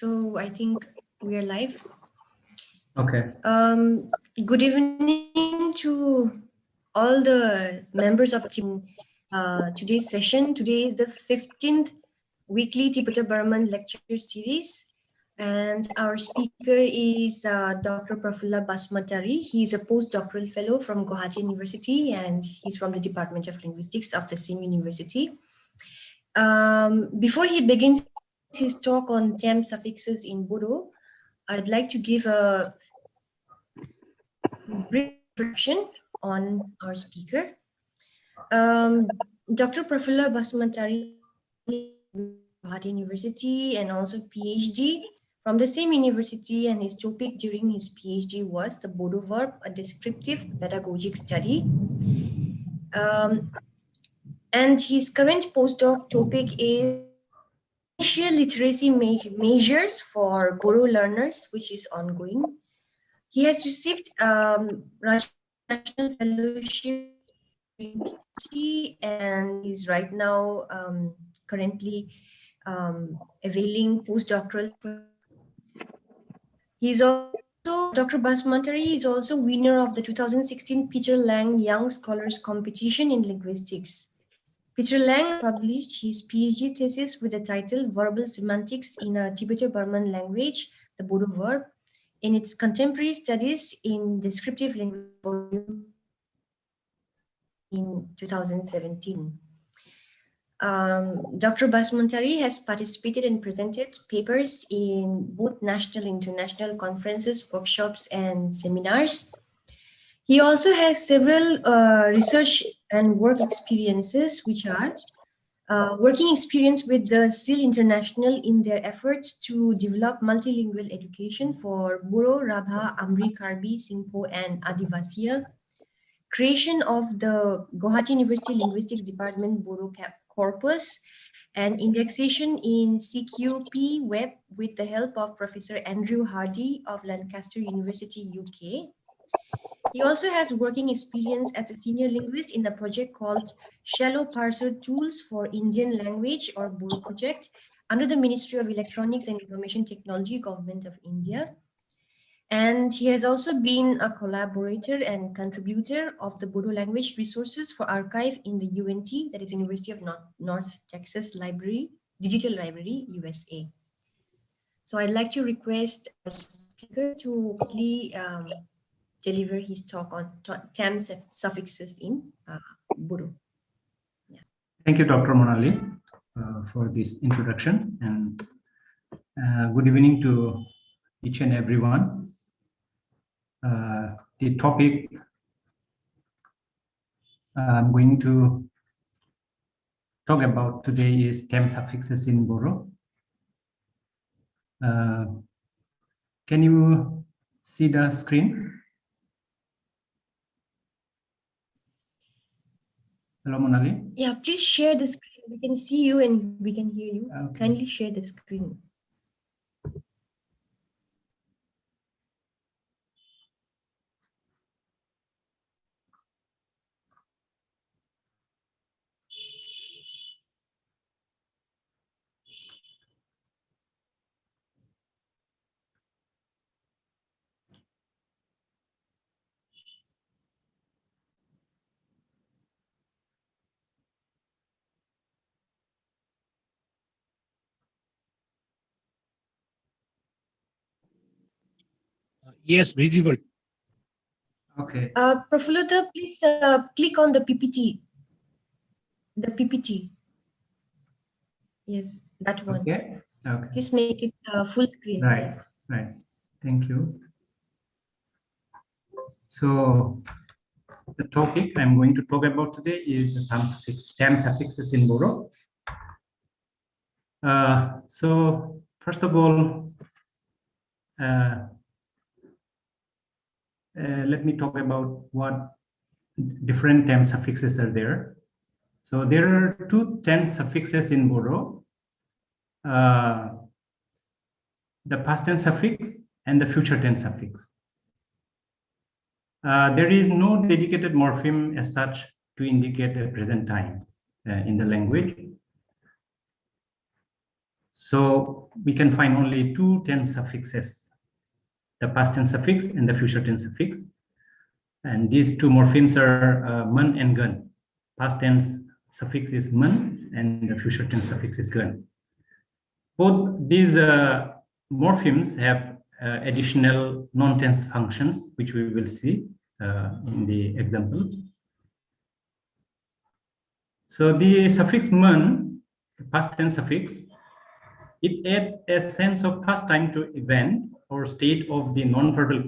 So I think we are live. Okay. Good evening to all the members of team. Today's session. Today is the 15th weekly Tibeto-Burman lecture series, and our speaker is Dr. Prafulla Basumatary. He is a postdoctoral fellow from Guwahati University, and he's from the Department of Linguistics of the same university. Before he begins his talk on tem suffixes in Bodo, I'd like to give a brief introduction on our speaker. Dr. Prafulla Basumatary from Guwahati University and also PhD from the same university, and his topic during his PhD was the Bodo verb, a descriptive pedagogic study. And his current postdoc topic is initial literacy measures for Bodo learners, which is ongoing. He has received National Fellowship PhD, and he's right now currently availing postdoctoral. He's also, Dr. Basumatary is also winner of the 2016 Peter Lang Young Scholars Competition in Linguistics. Peter Lang published his PhD thesis with the title Verbal Semantics in a Tibeto-Burman Language, the Bodo verb, in its Contemporary Studies in Descriptive Language volume in 2017. Dr. Basumatary has participated and presented papers in both national and international conferences, workshops, and seminars. He also has several research and work experiences, which are working experience with the SIL International in their efforts to develop multilingual education for Buro, Rabha, Amri, Karbi, Singpho, and Adivasiya. Creation of the Guwahati University Linguistics Department Bodo Corpus, and indexation in CQP web with the help of Professor Andrew Hardy of Lancaster University, UK. He also has working experience as a senior linguist in the project called Shallow Parser Tools for Indian Language, or Bodo project, under the Ministry of Electronics and Information Technology, Government of India. And he has also been a collaborator and contributor of the Bodo language resources for archive in the UNT, that is University of North Texas Library, Digital Library, USA. So I'd like to request our speaker to quickly deliver his talk on tem suffixes in Bodo. Yeah. Thank you, Dr. Monali, for this introduction, and good evening to each and everyone. The topic I'm going to talk about today is tem suffixes in Bodo. Can you see the screen? Hello, Monali. Yeah, please share the screen. We can see you and we can hear you. Okay. Kindly share the screen. Yes, visible. Okay. Prafulla, please click on the PPT. The PPT. Yes, that one. Okay. Okay. Please make it full screen. Right. Yes. Right. Thank you. So the topic I'm going to talk about today is the tem suffixes in Bodo. So first of all, let me talk about what different tem suffixes are there. So there are two tense suffixes in Bodo, the past tense suffix and the future tense suffix. There is no dedicated morpheme as such to indicate a present time in the language. So we can find only two tense suffixes, the past tense suffix and the future tense suffix. And these two morphemes are man and gun. Past tense suffix is man and the future tense suffix is gun. Both these morphemes have additional non-tense functions, which we will see in the examples. So the suffix man, the past tense suffix, it adds a sense of past time to event or state of the non-verbal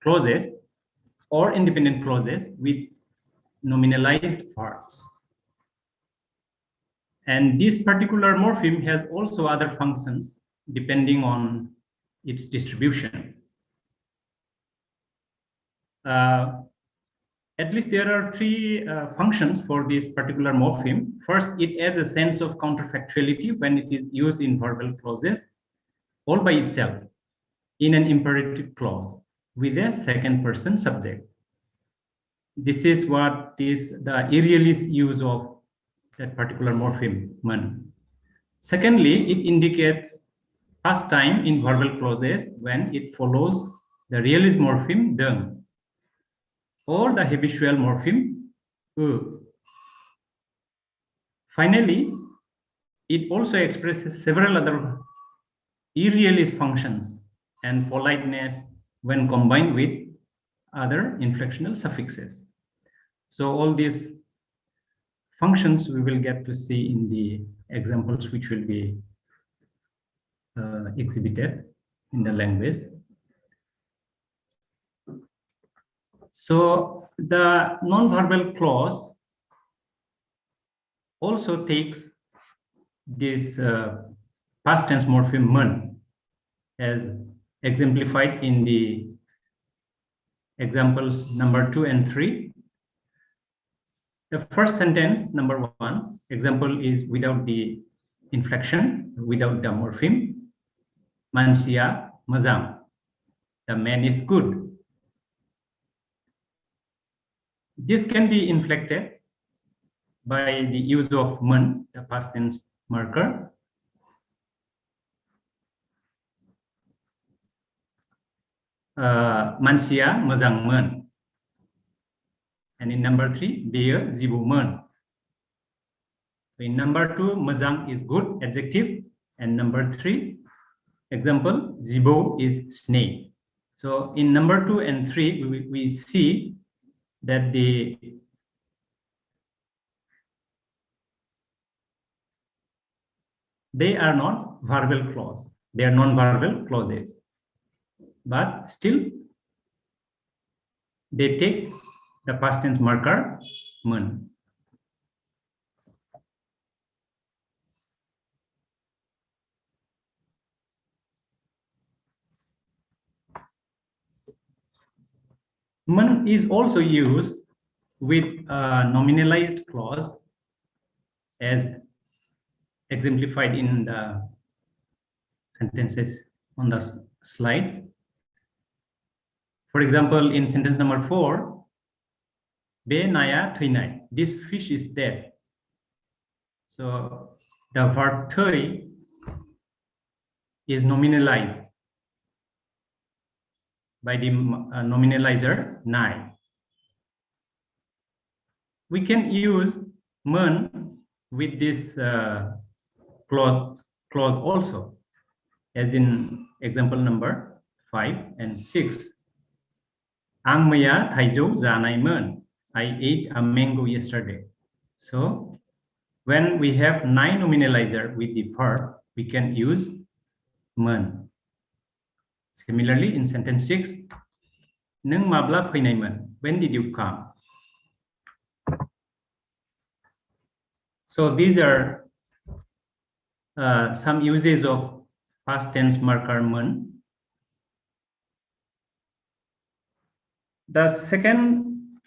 clauses or independent clauses with nominalized verbs. And this particular morpheme has also other functions depending on its distribution. At least there are three functions for this particular morpheme. First, it has a sense of counterfactuality when it is used in verbal clauses all by itself in an imperative clause with a second person subject. This is what is the irrealist use of that particular morpheme, man. Secondly, it indicates past time in verbal clauses when it follows the realist morpheme, deng, or the habitual morpheme, u. Finally, it also expresses several other irrealist functions and politeness when combined with other inflectional suffixes. So all these functions we will get to see in the examples which will be exhibited in the language. So the non-verbal clause also takes this past tense morpheme man as exemplified in the examples number 2 and 3. The first sentence, number 1, example is without the inflection, without the morpheme. Mansia mazam, the man is good. This can be inflected by the use of man, the past tense marker. Mansia mazang man. And in number 3, beer zibu man. So in number 2, mazang is good, adjective. And number 3, example, zibo is snake. So in number 2 and 3, we see that they are not verbal clause. They are non-verbal clauses. But still, they take the past tense marker, man. Man is also used with a nominalized clause as exemplified in the sentences on the slide. For example, in sentence number 4, be naya thainai, this fish is dead. So the verb thai is nominalized by the nominalizer nai. We can use man with this clause also, as in example number 5 and 6. Ang maya thaijou janai man, I ate a mango yesterday. So when we have nai nominalizer with the verb, we can use man. Similarly, in sentence 6, Neng mabla phainaiman, when did you come? So these are some uses of past tense marker man. The second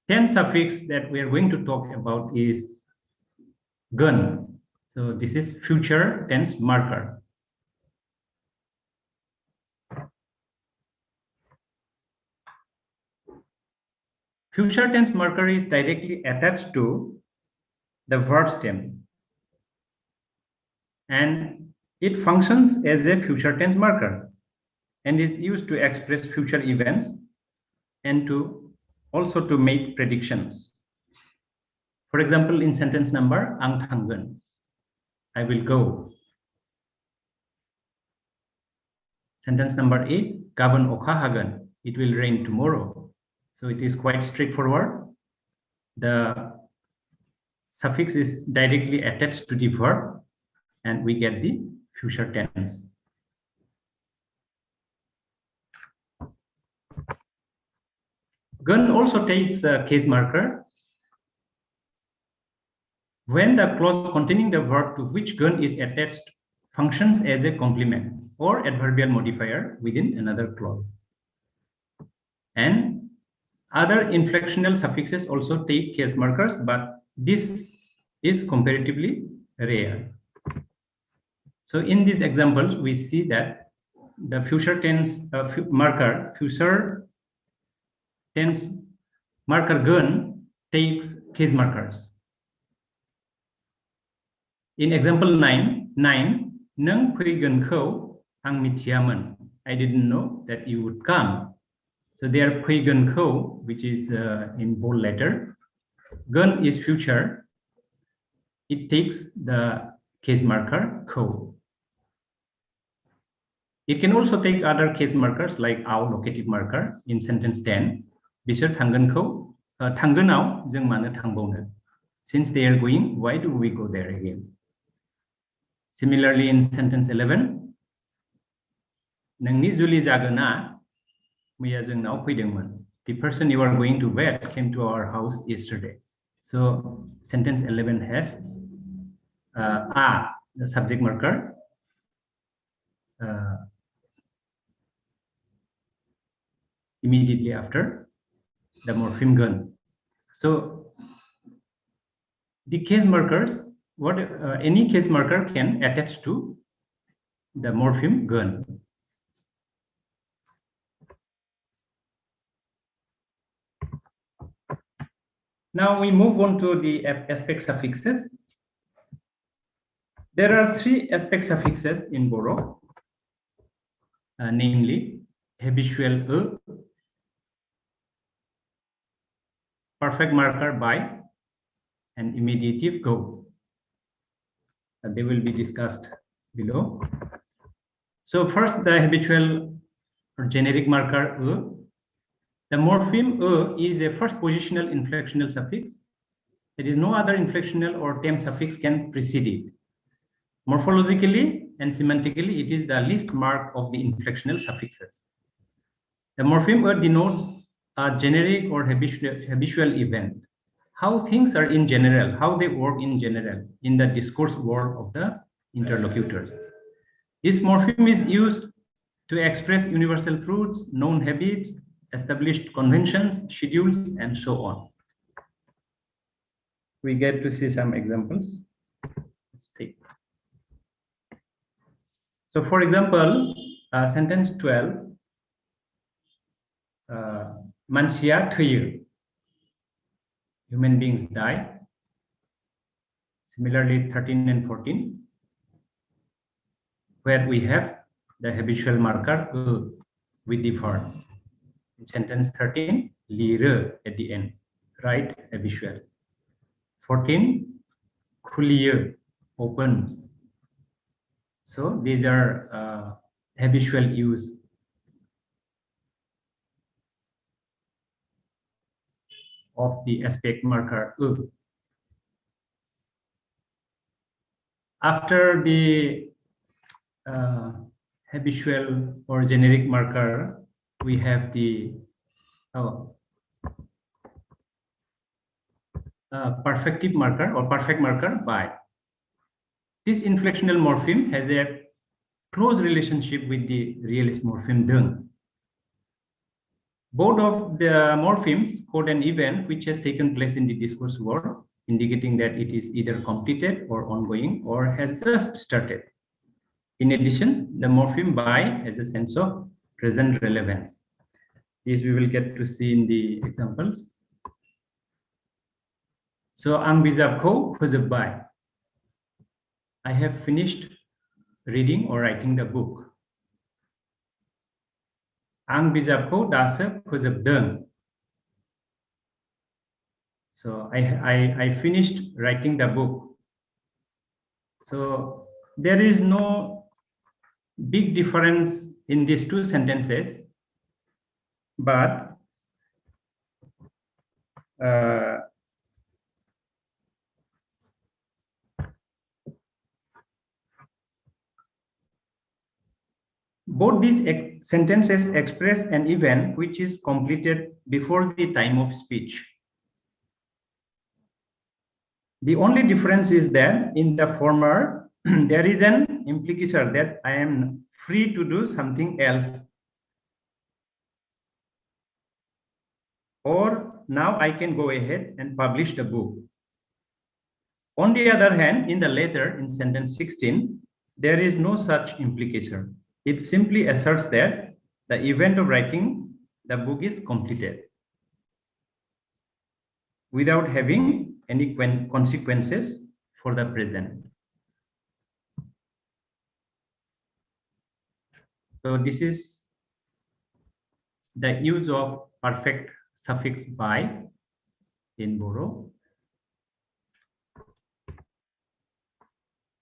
tense suffix that we are going to talk about is gun. So this is future tense marker. Future tense marker is directly attached to the verb stem and it functions as a future tense marker and is used to express future events and to also to make predictions. For example, in sentence number ang thanggen, I will go. Sentence number 8, gaban okha hagen, it will rain tomorrow. So it is quite straightforward. The suffix is directly attached to the verb and we get the future tense. Gun also takes a case marker when the clause containing the verb to which gun is attached functions as a complement or adverbial modifier within another clause. And other inflectional suffixes also take case markers, but this is comparatively rare. So in these examples, we see that the future tense marker, future tense marker gun takes case markers. In example 9, nang phaigonkhौ ang mithiaman. I didn't know that you would come. So there phaigonkhौ, which is in bold letter. Gun is future. It takes the case marker khौ. It can also take other case markers like our locative marker in sentence 10. Bisor thanggonkhौ thanggonau जों मानो थांबावनो. Since they are going, why do we go there again? Similarly, in sentence 11, nोंनि जुलि जागोना मैया जोंनाव फैदोंमोन. The person you are going to wed came to our house yesterday. So sentence 11 has the subject marker, immediately after the morpheme gun. So the case markers, any case marker can attach to the morpheme gun. Now we move on to the aspect suffixes. There are 3 aspect suffixes in Boro, namely habitual perfect marker by, and immediative go. They will be discussed below. So first, the habitual or generic marker The morpheme is a first positional inflectional suffix. There is no other inflectional or temp suffix can precede it. Morphologically and semantically, it is the least mark of the inflectional suffixes. The morpheme denotes a generic or habitual event. How things are in general, how they work in general in the discourse world of the interlocutors. This morpheme is used to express universal truths, known habits, established conventions, schedules, and so on. We get to see some examples. Let's take. So for example, sentence 12, Mansia thöyo, human beings die. Similarly, 13 and 14, where we have the habitual marker with the verb. In sentence 13, lire at the end, right? Habitual. 14, khuliye, opens. So these are habitual use. Of the aspect marker After the habitual or generic marker, we have the perfective marker or perfect marker by. This inflectional morpheme has a close relationship with the realist morpheme dung. Both of the morphemes code an event which has taken place in the discourse world, indicating that it is either completed or ongoing or has just started. In addition, the morpheme by has a sense of present relevance. This we will get to see in the examples. So, ang bijabkho phojobbai. I have finished reading or writing the book. Ang bijakko dasa phojobdong. So I finished writing the book. So there is no big difference in these two sentences, but both these sentences express an event which is completed before the time of speech. The only difference is that in the former, there is an implication that I am free to do something else. Or now I can go ahead and publish the book. On the other hand, in the later, in sentence 16, there is no such implication. It simply asserts that the event of writing the book is completed without having any consequences for the present. So this is the use of perfect suffix by in Bodo.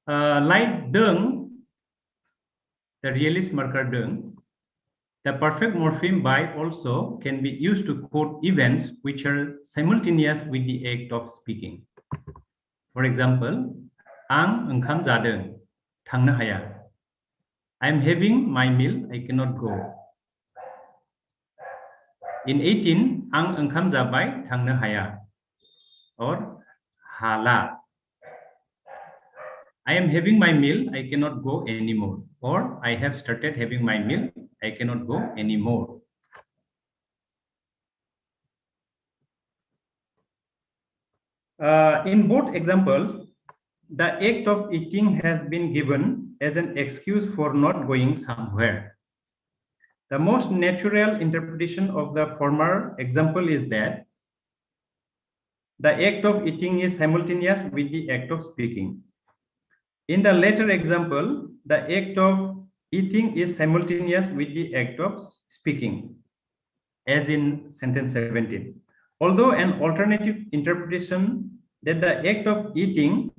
Like deng, the realist marker deng, the perfect morpheme by also can be used to quote events which are simultaneous with the act of speaking. For example, ang engkam jadeng, thangno haya. I am having my meal, I cannot go. In 18, ang engkam jabai, thangno haya. Or hala. I am having my meal, I cannot go anymore. Or I have started having my meal, I cannot go anymore. In both examples, the act of eating has been given as an excuse for not going somewhere. The most natural interpretation of the former example is that the act of eating is simultaneous with the act of speaking. In the latter example, the act of eating is simultaneous with the act of speaking, as in sentence 17. Although an alternative interpretation that the act of eating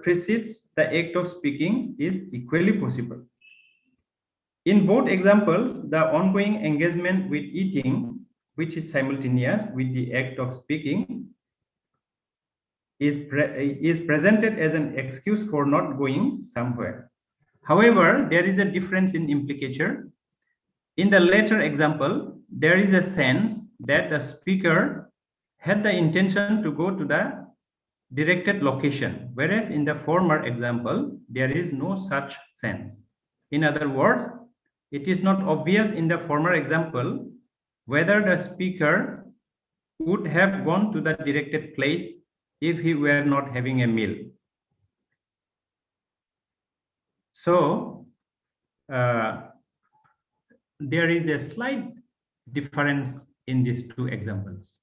precedes the act of speaking is equally possible. In both examples, the ongoing engagement with eating, which is simultaneous with the act of speaking, is presented as an excuse for not going somewhere. However, there is a difference in implicature. In the latter example, there is a sense that the speaker had the intention to go to the directed location, whereas in the former example, there is no such sense. In other words, it is not obvious in the former example whether the speaker would have gone to the directed place if he were not having a meal. So, there is a slight difference in these two examples.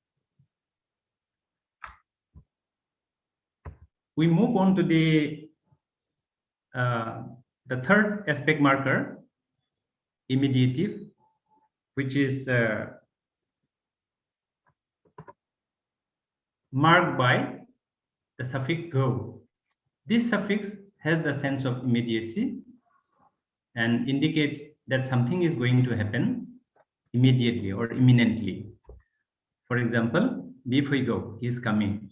We move on to the third aspect marker, immediative, which is marked by the suffix go. This suffix has the sense of immediacy and indicates that something is going to happen immediately or imminently. For example, Bifuigo is coming.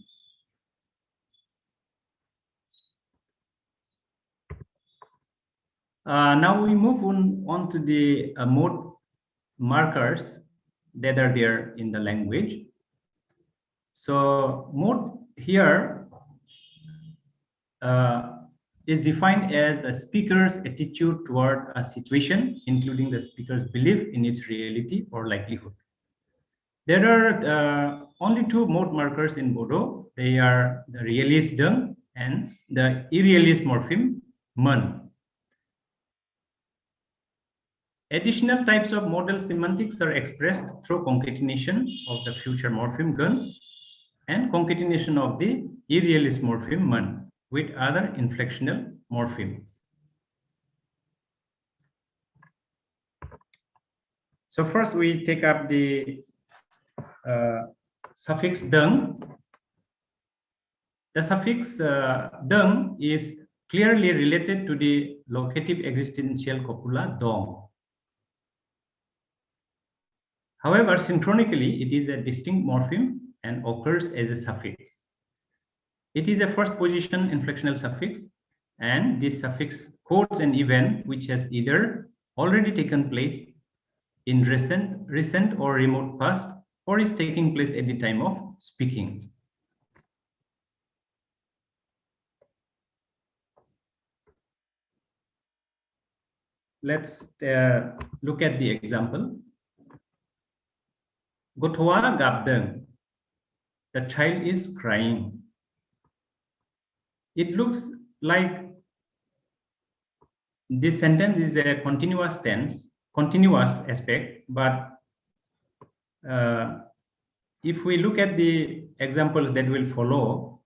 Now we move on to the mode markers that are there in the language. So mode here is defined as the speaker's attitude toward a situation, including the speaker's belief in its reality or likelihood. There are only two mode markers in Bodo. They are the realist deng and the irrealist morpheme men. Additional types of modal semantics are expressed through concatenation of the future morpheme gun and concatenation of the irrealist morpheme men. with other inflectional morphemes. So first we take up the suffix dung. The suffix dung is clearly related to the locative existential copula dong. However, synchronically, it is a distinct morpheme and occurs as a suffix. It is a first position inflectional suffix, and this suffix codes an event which has either already taken place in recent or remote past, or is taking place at the time of speaking. Let's look at the example. Gotwa gabdeng. The child is crying. It looks like this sentence is a continuous tense, continuous aspect, but if we look at the examples that will follow,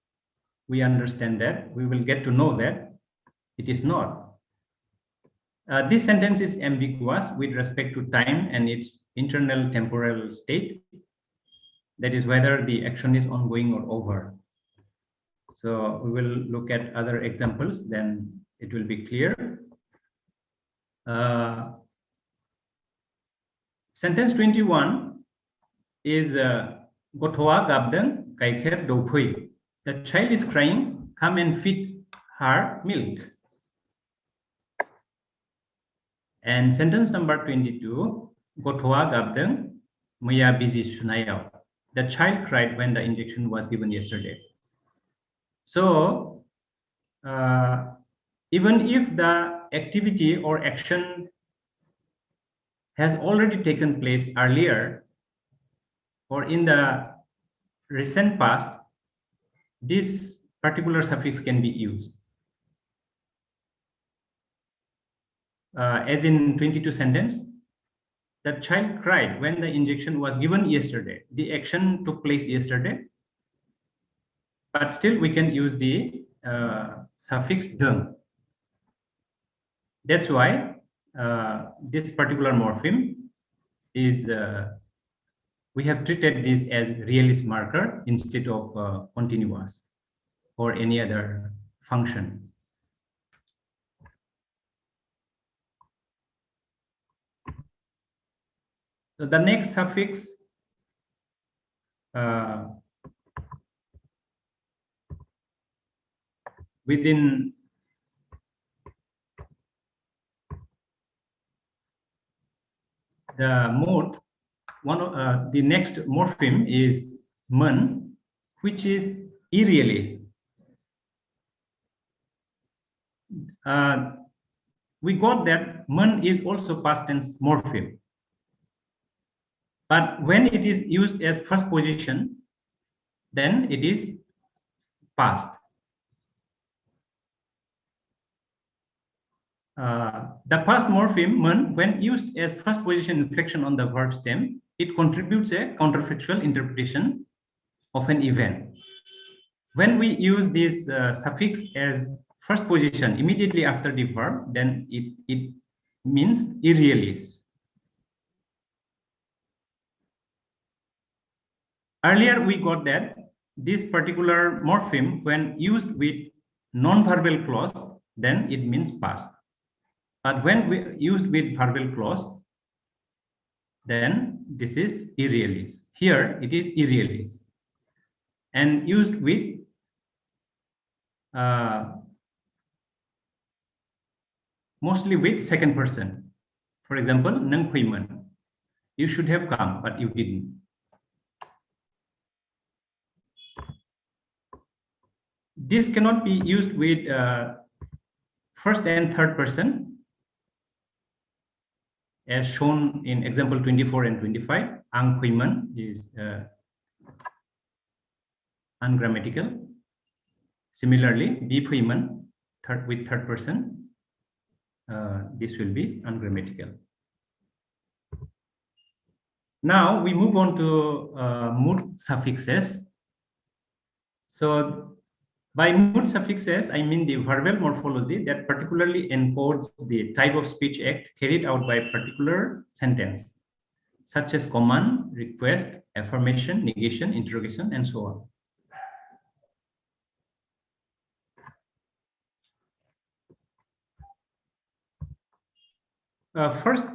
we understand that, we will get to know that it is not. This sentence is ambiguous with respect to time and its internal temporal state. That is whether the action is ongoing or over. So we will look at other examples, then it will be clear. Sentence 21 is Gotwa gabdeng kaikher dophui. The child is crying, come and feed her milk. And sentence number 22, Gotwa gabdeng maya busy sunayaw. The child cried when the injection was given yesterday. So even if the activity or action has already taken place earlier or in the recent past, this particular suffix can be used. As in 22 sentence, the child cried when the injection was given yesterday. The action took place yesterday, but still we can use the suffix dung. That's why this particular morpheme is, we have treated this as realist marker instead of continuous or any other function. So the next suffix within the mode, the next morpheme is man, which is irrealist. We got that man is also past tense morpheme. But when it is used as first position, then it is past. The past morpheme man, when used as first position inflection on the verb stem, it contributes a counterfactual interpretation of an event. When we use this suffix as first position immediately after the verb, then it means irrealist. Earlier, we got that this particular morpheme, when used with non-verbal clause, then it means past. But when we used with verbal clause, then this is irrealist. Here, it is irrealist. And used with mostly with second person. For example, nang phuiman. You should have come, but you didn't. This cannot be used with first and third person, as shown in example 24 and 25. Ang phuiman is ungrammatical. Similarly, bi phuiman with third person, this will be ungrammatical. Now we move on to mood suffixes. So By mood suffixes, I mean the verbal morphology that particularly encodes the type of speech act carried out by a particular sentence, such as command, request, affirmation, negation, interrogation, and so on. First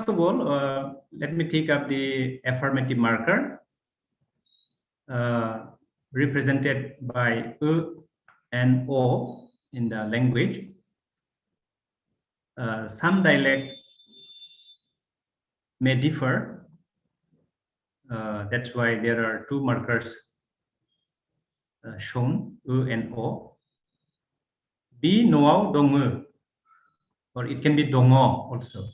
of all, let me take up the affirmative marker, represented by and O in the language. Some dialect may differ. That's why there are two markers shown, and O. Bi noao dong, or it can be dongo also.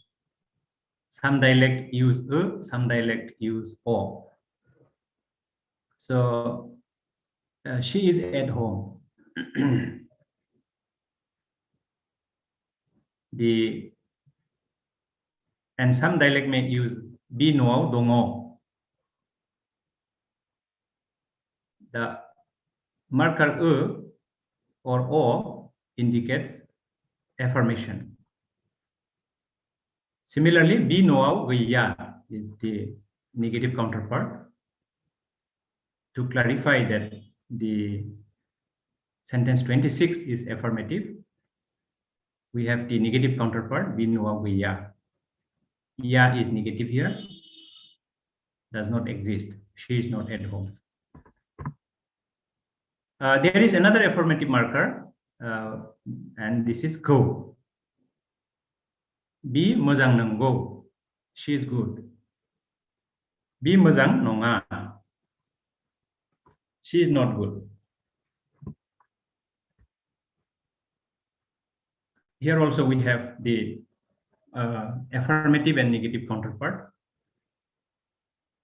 Some dialect use some dialect use O. So she is at home. And some dialect may use bi noao dongo. The marker or O indicates affirmation. Similarly, bi noao ya is the negative counterpart. To clarify that the sentence 26 is affirmative, we have the negative counterpart, bi noao ya. Ya is negative here, does not exist. She is not at home. There is another affirmative marker, and this is go. Bi mojang nanggo. She is good. Bi mojang nonga. She is not good. Here also we have the affirmative and negative counterpart,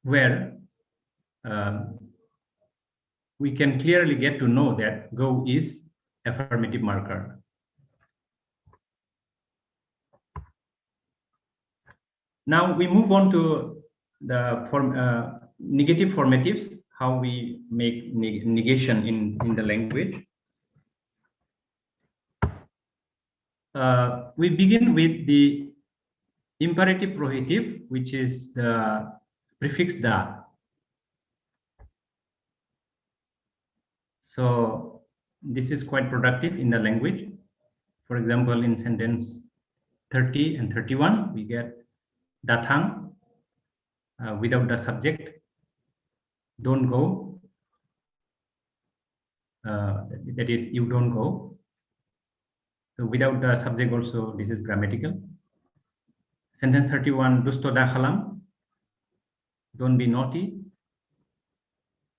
where we can clearly get to know that go is affirmative marker. Now we move on to the negative formatives, how we make negation in the language. We begin with the imperative prohibitive, which is the prefix da. So this is quite productive in the language. For example, in sentence 30 and 31, we get datang without the subject, don't go. That is, you don't go. So without the subject also, this is grammatical. Sentence 31, dusto da khalam, don't be naughty.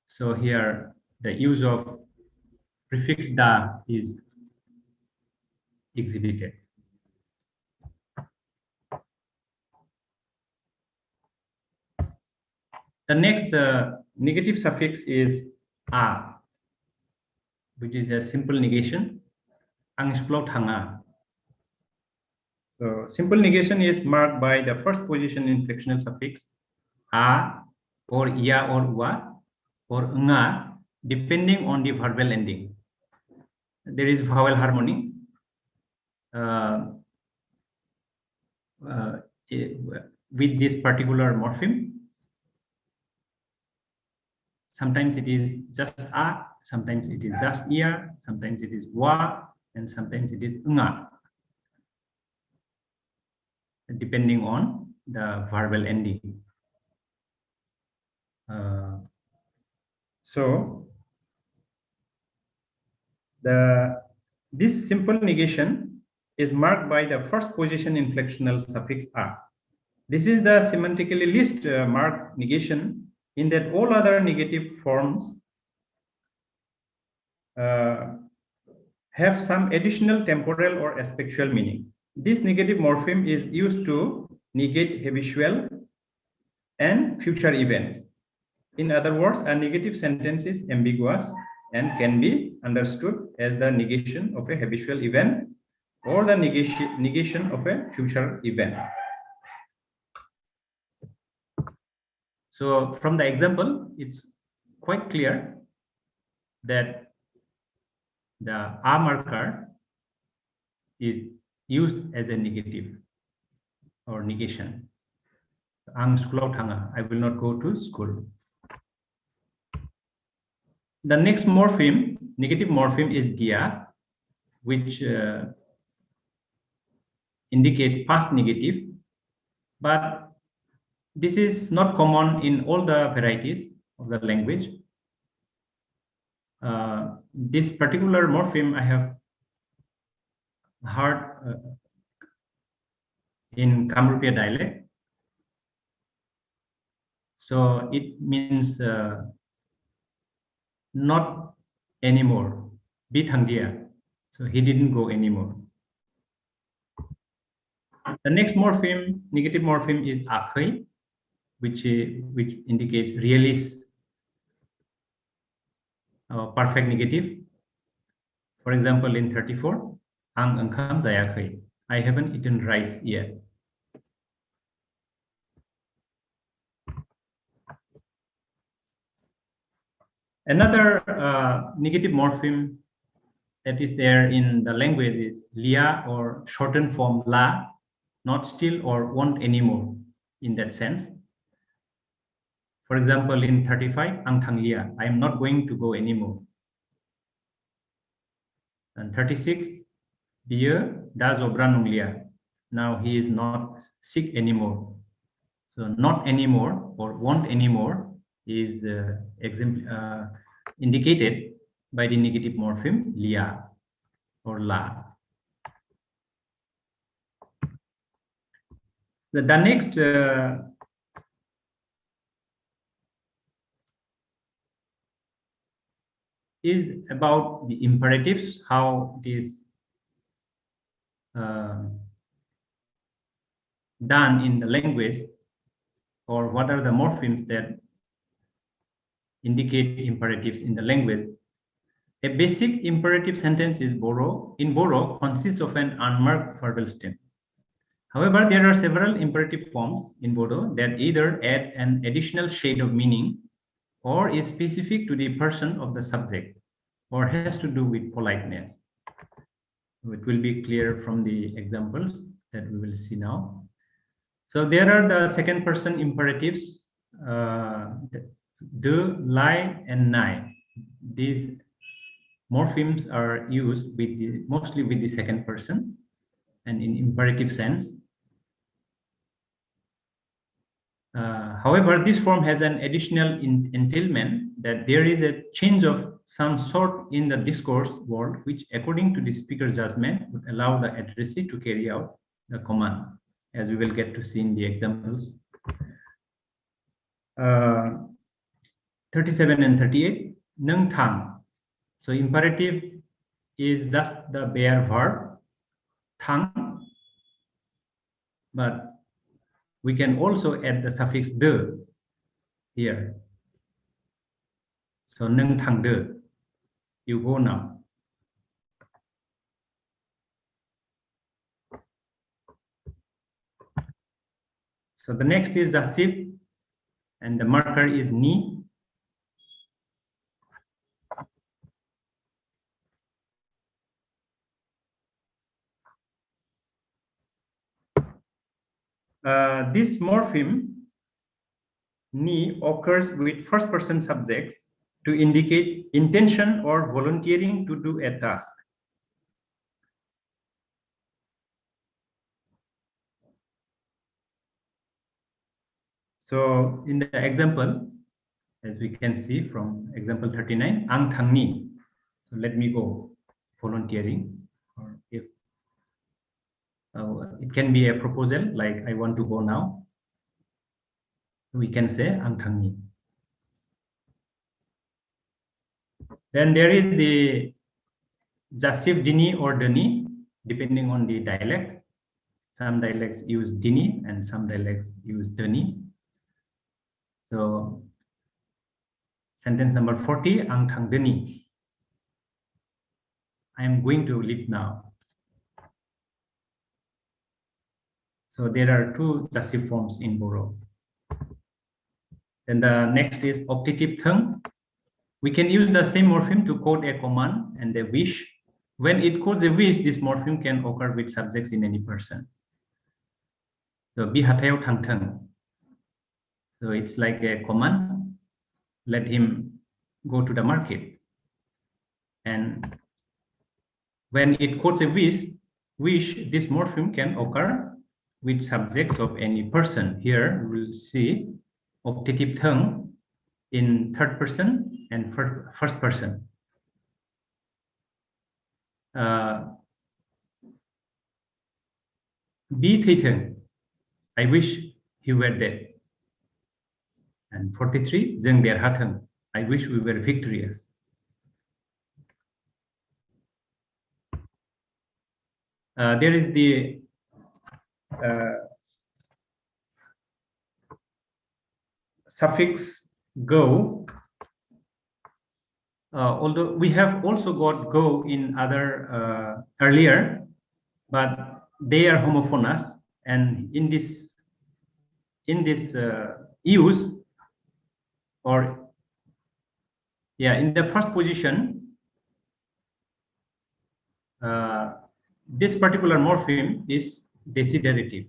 So here the use of prefix da is exhibited. The next negative suffix is a, which is a simple negation. Ang explode hanga. So simple negation is marked by the first position inflectional suffix a or ya or wa or nga, depending on the verbal ending. There is vowel harmony. With this particular morpheme. Sometimes it is just a, sometimes it is just ya, sometimes it is wa, and sometimes it is nga, depending on the verbal ending. So this simple negation is marked by the first position inflectional suffix a. This is the semantically least marked negation, in that all other negative forms have some additional temporal or aspectual meaning. This negative morpheme is used to negate habitual and future events. In other words, a negative sentence is ambiguous and can be understood as the negation of a habitual event or the negation of a future event. So from the example, it's quite clear that the A marker is used as a negative or negation. Ang school thanga, I will not go to school. The next morpheme, negative morpheme, is dia, which indicates past negative, but this is not common in all the varieties of the language. This particular morpheme I have heard in Kamrupia dialect. So it means not anymore, Bitangdia. So he didn't go anymore. The next morpheme, negative morpheme, is Akhoi, which indicates realist, perfect negative. For example, in 34, Ang Angkam Zayakhoi, I haven't eaten rice yet. Another negative morpheme that is there in the language is lia, or shortened form la, not still or won't anymore, in that sense. For example, in 35, ang thang lia, I am not going to go anymore. And 36, dia da zobranung lia, now he is not sick anymore. So not anymore or won't anymore is indicated by the negative morpheme lia or la. The next is about the imperatives, how it is done in the language, or what are the morphemes that indicate imperatives in the language. A basic imperative sentence is Boro. In Boro, consists of an unmarked verbal stem. However, there are several imperative forms in Bodo that either add an additional shade of meaning or is specific to the person of the subject or has to do with politeness. It will be clear from the examples that we will see now. So there are the second person imperatives, de, lai, and nai. These morphemes are used with mostly with the second person and in imperative sense. However, this form has an additional entailment that there is a change of some sort in the discourse world, which according to the speaker's judgment would allow the addressee to carry out the command, as we will get to see in the examples. 37 and 38, nung thang. So imperative is just the bare verb, thang, but we can also add the suffix de here. So nung thang de, you go now. So the next is zasib, and the marker is ni. This morpheme ni occurs with first person subjects to indicate intention or volunteering to do a task. So in the example, as we can see from example 39, ang thang ni. So let me go, volunteering, or if it can be a proposal like I want to go now, we can say ang thang ni. Then there is the jasif dini or deni, depending on the dialect. Some dialects use dini and some dialects use deni. So sentence number 40, ang thang deni. I am going to leave now. So there are two jasif forms in Boro. Then the next is optative thung. We can use the same morpheme to code a command and a wish. When it quotes a wish, this morpheme can occur with subjects in any person. So bi hatayau thangthang. So it's like a command. Let him go to the market. And when it quotes a wish, this morpheme can occur with subjects of any person. Here we'll see optative thang in third person and first person. Be thang, I wish he were dead. And 43, Zeng der hathang, I wish we were victorious. There is the suffix go, although we have also got go in other earlier, but they are homophonous, and in this use, or yeah, in the first position, this particular morpheme is desiderative.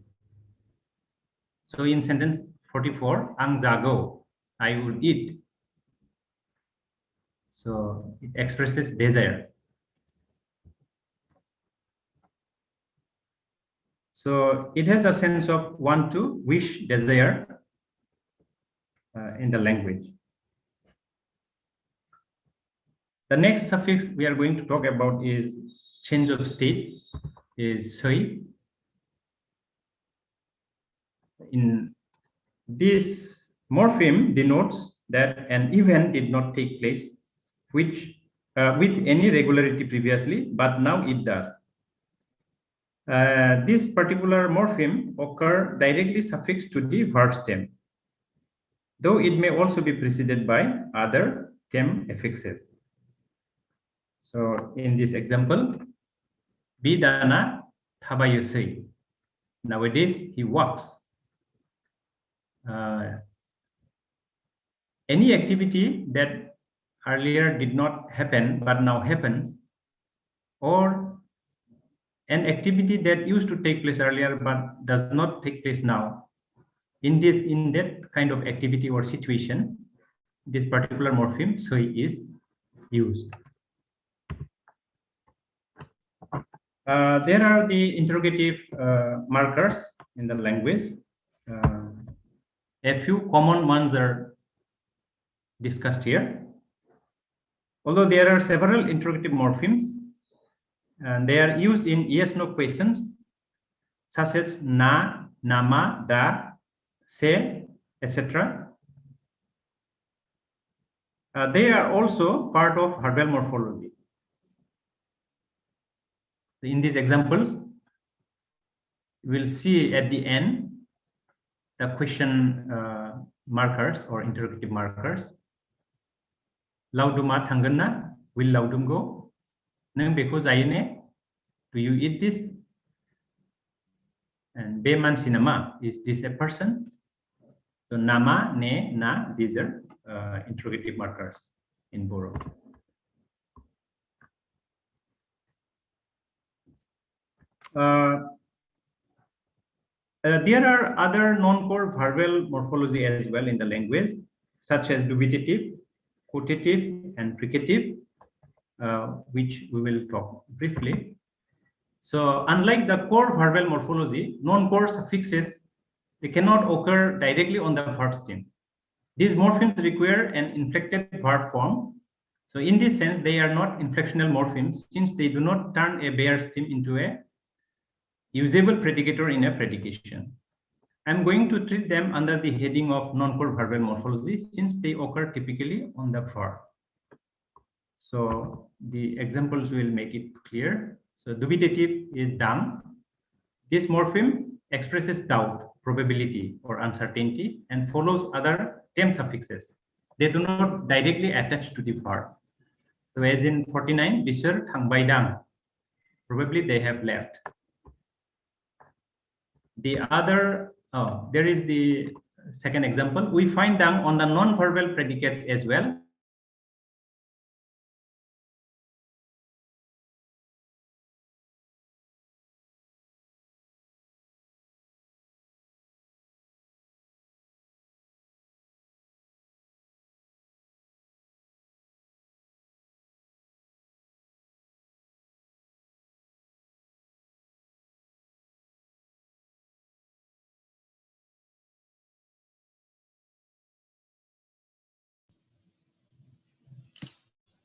So in sentence 44, ang jago, I would eat. So it expresses desire. So it has the sense of want to, wish, desire in the language. The next suffix we are going to talk about is change of state, is soi. In this morpheme denotes that an event did not take place which with any regularity previously, but now it does. This particular morpheme occur directly suffixed to the verb stem, though it may also be preceded by other stem affixes. So in this example, Bidana Tabayusei. Nowadays he walks. Any activity that earlier did not happen but now happens, or an activity that used to take place earlier but does not take place now, in that kind of activity or situation, this particular morpheme soi is used. There are the interrogative markers in the language. A few common ones are discussed here. Although there are several interrogative morphemes, and they are used in yes-no questions, such as na, nama, da, se, etc. They are also part of verbal morphology. In these examples, we'll see at the end the question markers or interrogative markers. Lauduma thangana, will laudum go? Nang beko jayune, do you eat this? And beman sinama, is this a person? So nama, ne, na, these are interrogative markers in Boro. There are other non-core verbal morphology as well in the language, such as dubitative, quotative, and fricative, which we will talk briefly. So unlike the core verbal morphology, non-core suffixes, they cannot occur directly on the verb stem. These morphemes require an inflected verb form. So in this sense, they are not inflectional morphemes since they do not turn a bare stem into a usable predicator in a predication. I'm going to treat them under the heading of non-core verbal morphology since they occur typically on the verb. So the examples will make it clear. So dubitative is dang. This morpheme expresses doubt, probability, or uncertainty and follows other stem suffixes. They do not directly attach to the verb. So as in 49, bisher thangbai dang. Probably they have left. The other, there is the second example. We find dang on the non-verbal predicates as well.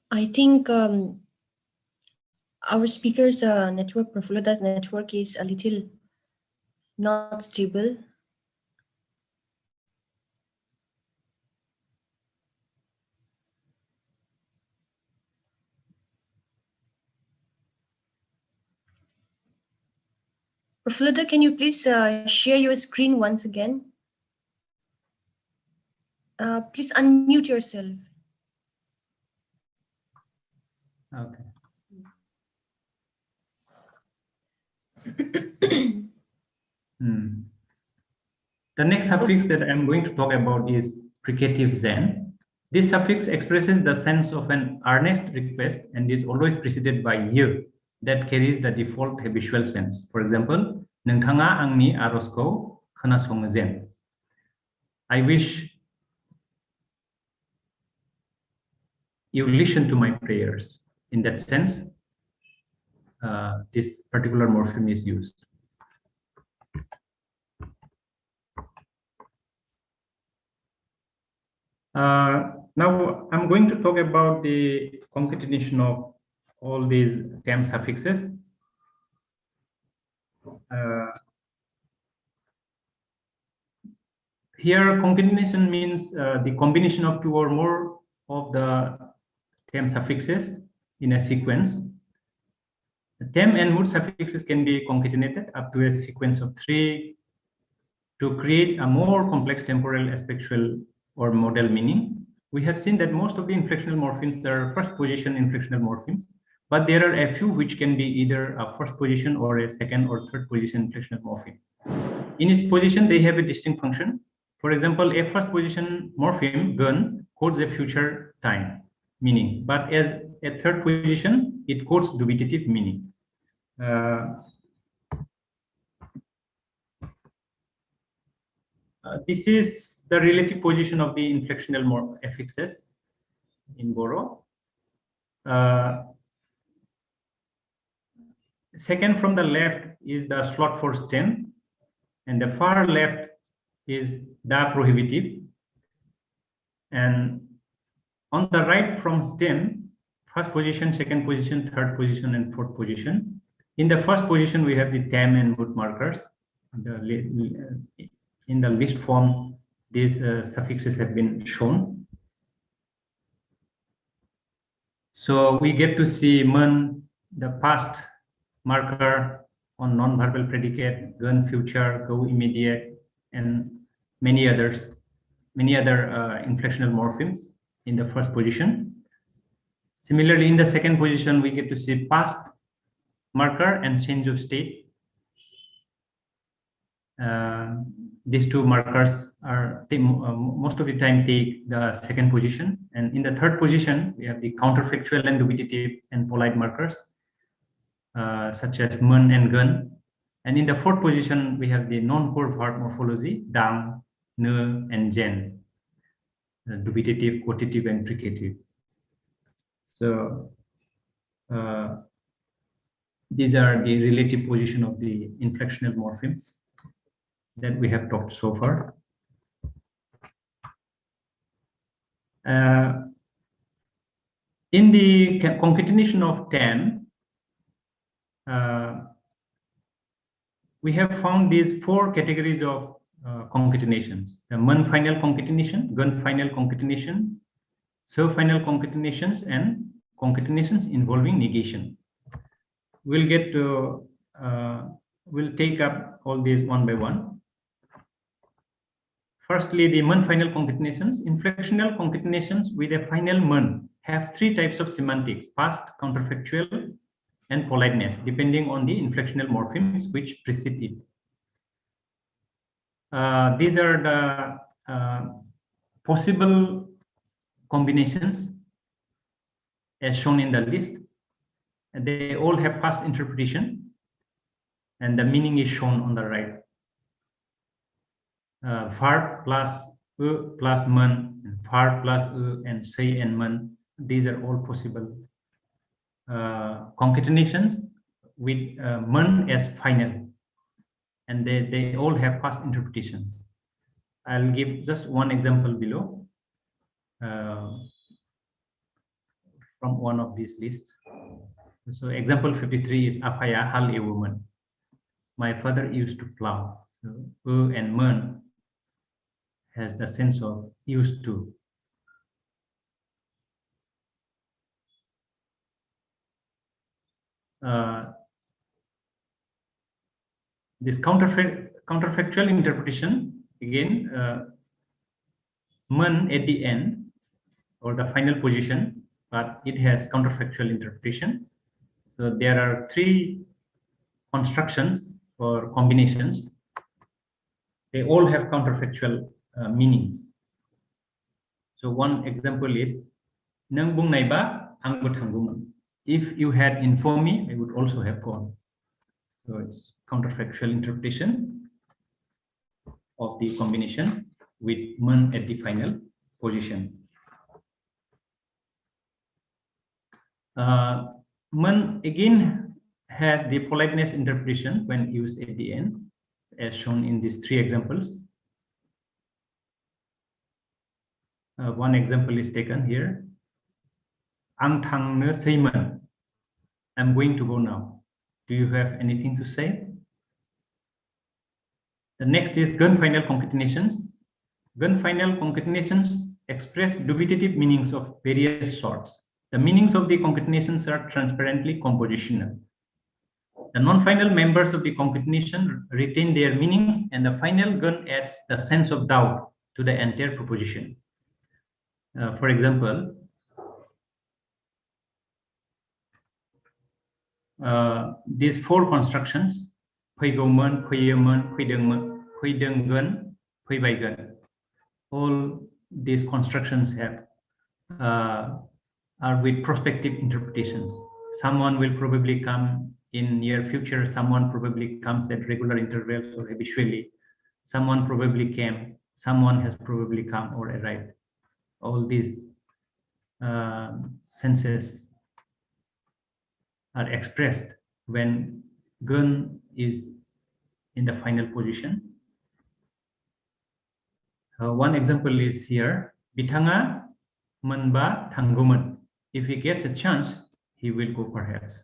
I think our speaker's network, Prafulla's network, is a little not stable. Prafulla, can you please share your screen once again? Please unmute yourself. Okay. The next suffix that I'm going to talk about is Fricative Zen. This suffix expresses the sense of an earnest request and is always preceded by ye that carries the default habitual sense. For example, Nengthanga angni arosco khanasong zen. I wish you listen to my prayers. In that sense, this particular morpheme is used. Now I'm going to talk about the concatenation of all these TAM suffixes. Here, concatenation means the combination of two or more of the TAM suffixes in a sequence. The TAM and mood suffixes can be concatenated up to a sequence of 3 to create a more complex temporal, aspectual, or modal meaning. We have seen that most of the inflectional morphemes are first position inflectional morphemes, but there are a few which can be either a first position or a second or third position inflectional morpheme. In each position, they have a distinct function. For example, a first position morpheme, gun, codes a future time meaning, but as a third position, it codes dubitative meaning. This is the relative position of the inflectional affixes in Boro. Second from the left is the slot for stem, and the far left is the prohibitive. And on the right from stem, first position, second position, third position, and fourth position. In the first position, we have the TAM and mood markers. In the list form, these suffixes have been shown. So we get to see mun, the past marker on non-verbal predicate, gun future, go immediate, and many other inflectional morphemes in the first position. Similarly, in the second position, we get to see past marker and change of state. These two markers are most of the time take the second position, and in the third position we have the counterfactual and dubitative and polite markers such as mun and gun, and in the fourth position we have the non-core verb morphology dang, ne, and jen, dubitative, quotative, and fricative. So these are the relative position of the inflectional morphemes that we have talked so far. In the concatenation of TAM, we have found these 4 categories of concatenations: the mun final concatenation, gun final concatenation, so final concatenations, and concatenations involving negation. We'll get to we'll take up all these one by one. Firstly, the mun final concatenations. Inflectional concatenations with a final mun have 3 types of semantics: past, counterfactual, and politeness, depending on the inflectional morphemes which precede it. These are the possible combinations as shown in the list. They all have past interpretation, and the meaning is shown on the right. Verb plus plus mun, verb plus and say and mun. These are all possible concatenations with mun as final, and they all have past interpretations. I'll give just one example below. from one of these lists. So example 53 is Apaya Hal a woman. My father used to plow. So and man has the sense of used to. This counterfactual interpretation, again, man at the end or the final position, but it has counterfactual interpretation. So there are three constructions or combinations. They all have counterfactual meanings. So one example is, Nang bung naiba, ang thangguman. If you had informed me, I would also have gone. So it's counterfactual interpretation of the combination with man at the final position. Man again has the politeness interpretation when used at the end, as shown in these three examples. One example is taken here. Ang thang ne seiman. I'm going to go now. Do you have anything to say? The next is gun final concatenations. Gun final concatenations express dubitative meanings of various sorts. The meanings of the concatenations are transparently compositional. The non-final members of the concatenation retain their meanings, and the final gun adds the sense of doubt to the entire proposition. For example, these four constructions, फैगौमोन, फैयोमोन, फैदोंमोन, फैदोंगोन, फैबायगोन. All these constructions have are with prospective interpretations. Someone will probably come in near future. Someone probably comes at regular intervals or habitually. Someone probably came. Someone has probably come or arrived. All these senses are expressed when gun is in the final position. One example is here. Bitanga manba thangguman. If he gets a chance, he will go perhaps.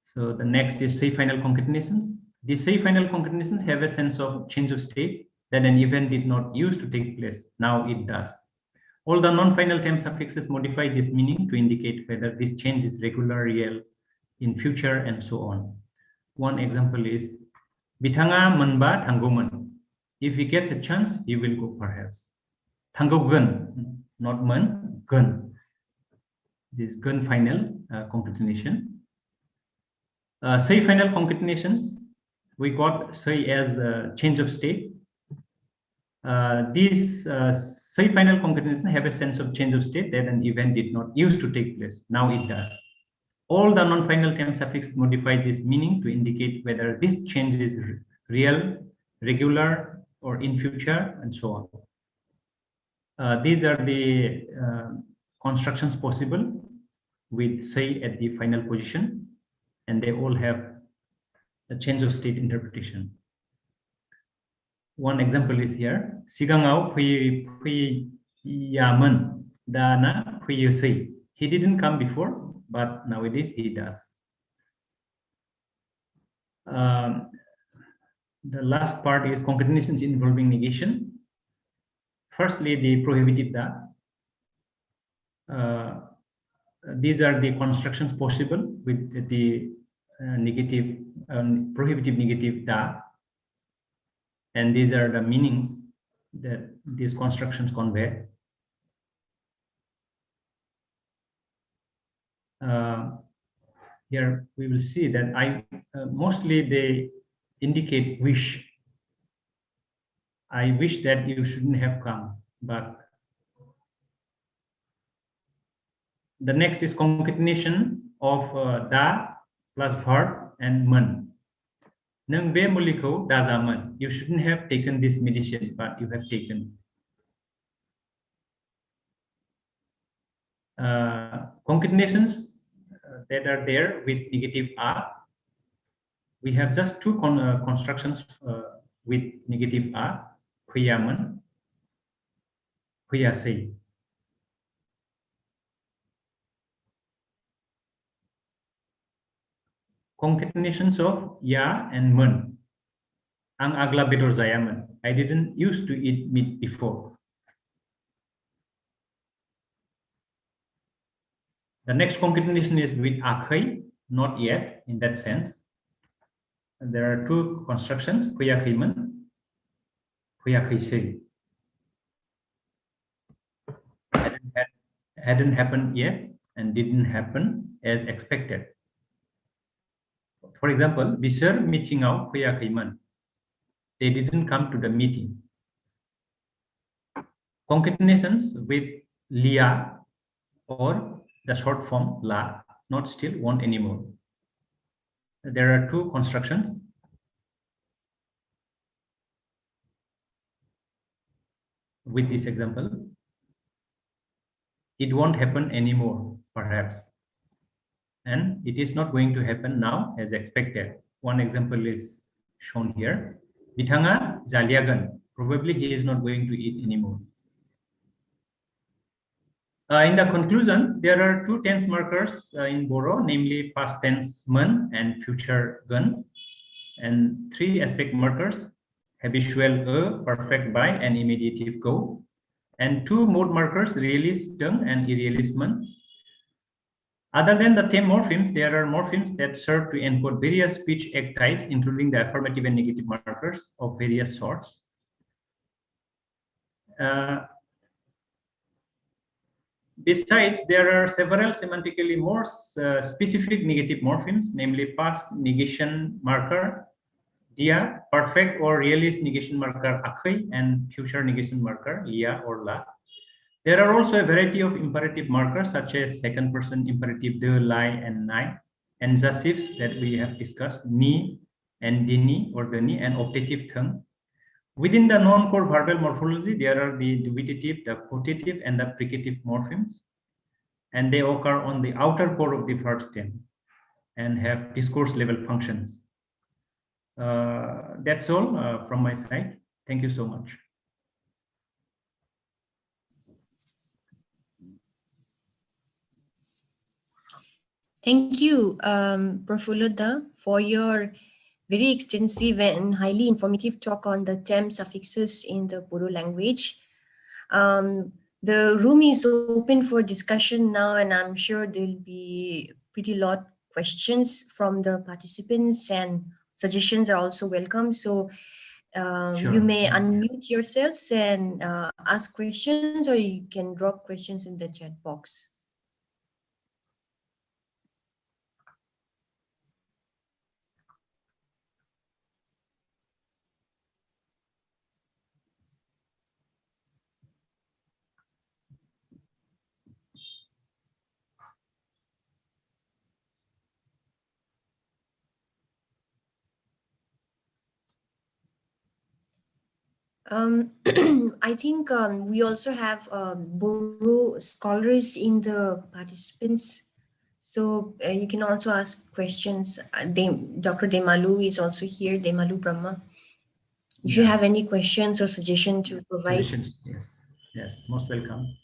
So the next is say final concatenations. The say final concatenations have a sense of change of state that an event did not used to take place. Now it does. All the non-final temp suffixes modify this meaning to indicate whether this change is regular, real, in future, and so on. One example is Bitanga manba thangguman. If he gets a chance, he will go perhaps. Thanggugan, not man, gun. This gun final concatenation. Say final concatenations, we got say as a change of state. These say final concatenations have a sense of change of state that an event did not used to take place. Now it does. All the non-final temp suffixes modify this meaning to indicate whether this change is real, regular, or in future, and so on. These are the constructions possible with say at the final position, and they all have a change of state interpretation. One example is here. Sigangau yaman dana say. He didn't come before, but nowadays he does. The last part is concatenations involving negation. Firstly, the prohibitive da. These are the constructions possible with the negative, prohibitive negative da. And these are the meanings that these constructions convey. Here we will see that mostly they indicate wish. I wish that you shouldn't have come, but the next is concatenation of da plus verb and man. Nang be muliko dazaman. You shouldn't have taken this medicine, but you have taken. Concatenations that are there with negative a. We have just two constructions with negative a. Kuyaman, kuyasei. concatenations of ya and men. Ang agla bedor zayaman. I didn't used to eat meat before. The next concatenation is with akhai, not yet in that sense. And there are two constructions, kuyakhiman, kuyakhisei. Hadn't happened yet and didn't happen as expected. For example, bisher meeting out kuyakhiman. They didn't come to the meeting. Concatenations with lia or the short form la, not still, won't anymore. There are two constructions. With this example, it won't happen anymore, perhaps. And it is not going to happen now as expected. One example is shown here. Bithanga jaliagan. Probably he is not going to eat anymore. In the conclusion, there are two tense markers in Boro, namely past tense man and future gun, and three aspect markers, habitual perfect by, and immediative go, and two mode markers, realist dung and irrealist man. Other than the theme morphemes, there are morphemes that serve to encode various speech egg types, including the affirmative and negative markers of various sorts. Besides, there are several semantically more specific negative morphemes, namely past negation marker, dia, perfect or realist negation marker, akhai, and future negation marker, lia or la. There are also a variety of imperative markers, such as second person imperative de, lai, and nai, and zasifs that we have discussed, ni, and dini or deni, and optative thung. Within the non-core verbal morphology, there are the dubitative, the quotative, and the fricative morphemes, and they occur on the outer core of the verb stem and have discourse level functions. That's all from my side. Thank you so much. Thank you, Prafulla, for your very extensive and highly informative talk on the term suffixes in the Bodo language. The room is open for discussion now, and I'm sure there'll be pretty lot questions from the participants, and suggestions are also welcome. So Sure. you may unmute yourselves and ask questions, or you can drop questions in the chat box. I think we also have Boro scholars in the participants, so you can also ask questions. Dr. Demalu is also here, Demalu Brahma. If you have any questions or suggestion to provide. Yes, yes, most welcome.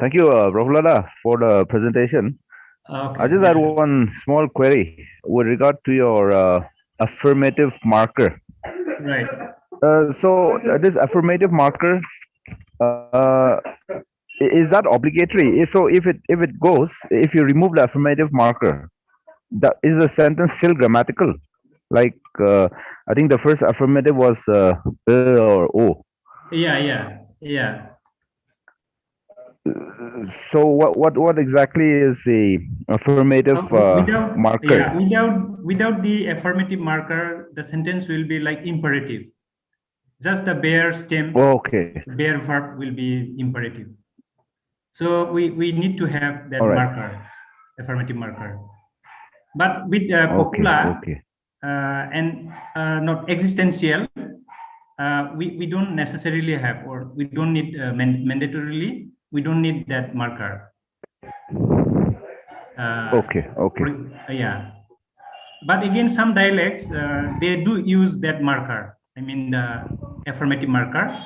Thank you, Prafulla, for the presentation. Okay. I just had one small query with regard to your affirmative marker. Right. So this affirmative marker, is that obligatory? So if it goes, if you remove the affirmative marker, is the sentence still grammatical? Like I think the first affirmative was or o. Yeah. So what exactly is the affirmative marker? Yeah, without the affirmative marker, the sentence will be like imperative. Just the bare stem, bare verb will be imperative. So we need to have that marker, affirmative marker. But with copula and not existential, we don't necessarily have, or we don't need mandatorily, we don't need that marker. Yeah. But again, some dialects, they do use that marker. I mean, the affirmative marker.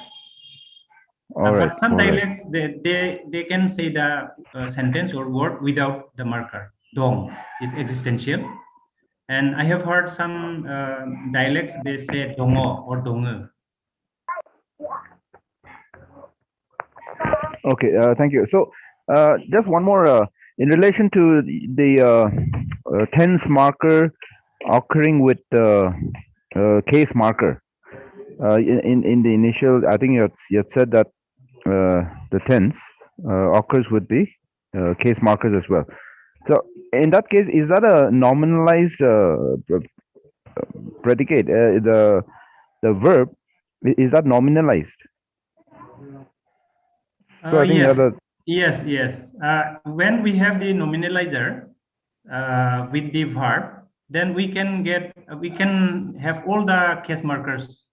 All right. But some all right. dialects, they can say the sentence or word without the marker. Dong is existential. And I have heard some dialects, they say dongo or donge. Okay. Thank you. So, just one more in relation to the tense marker occurring with case marker. In the initial, I think you had said that the tense occurs with the case markers as well. So in that case, is that a nominalized predicate? The verb, is that nominalized? So I think Yes, yes. When we have the nominalizer with the verb, then we can have all the case markers,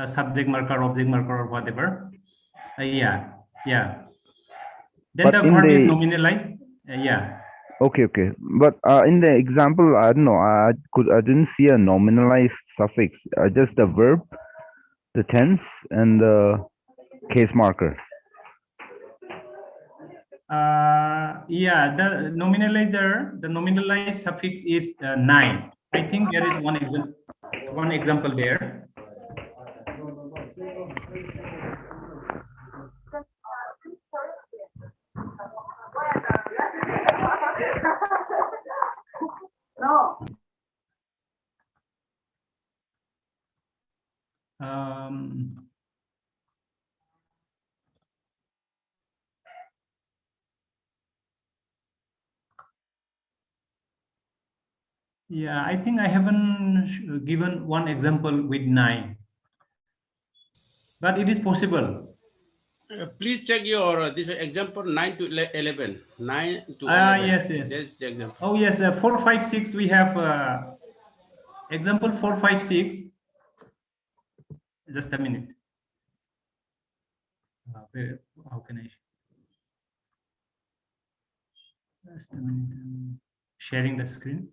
subject marker, object marker, or whatever. Yeah. Then but the in verb is the nominalized. Yeah. okay. But in the example, I don't know. I didn't see a nominalized suffix. Just the verb, the tense, and the case marker. Yeah, the nominalized suffix is 9. I think there is one example there. Um, yeah, I think I haven't given one example with 9, but it is possible. Please check your this example 9 to 11. 9 to 11. Yes. That's the example. Oh yes, 4, 5, 6. We have example 4, 5, 6. Just a minute. How can I? Just a minute. I'm sharing the screen.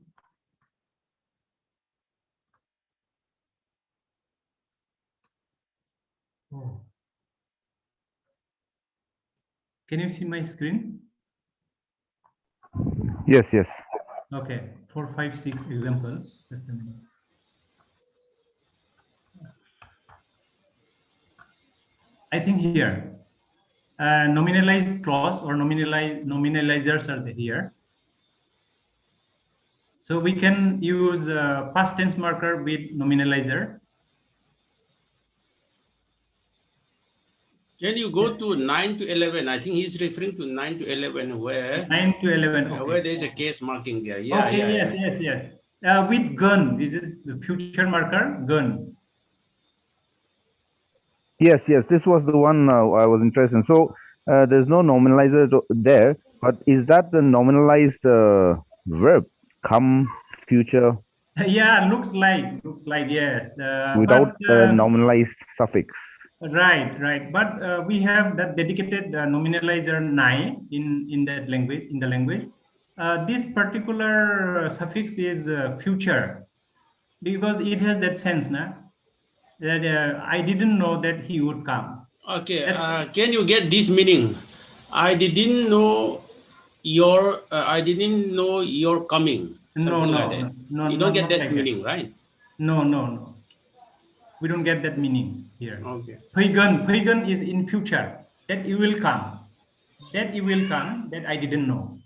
Oh. Can you see my screen? Yes. Okay, 4, 5, 6 example. Just a minute. I think here, nominalized clause or nominalizers are here. So we can use past tense marker with nominalizer. Can you go to 9 to 11? I think he's referring to 9 to 11 where 9 to 11. Okay. where there is a case marking there. Yeah. Okay. Yes. With gun, this is the future marker gun. Yes. This was the one I was interested in. So there's no nominalizer there, but is that the nominalized verb? Come, future, Yeah, looks like yes. without the nominalized suffix. Right. But we have that dedicated nominalizer nai in that language. In the language, this particular suffix is future because it has that sense, na? That I didn't know that he would come. Okay. Can you get this meaning? I didn't know your coming. No. You don't get Not that like meaning, right? No. We don't get that meaning here. Okay. Pagan is in future, that you will come. That I didn't know.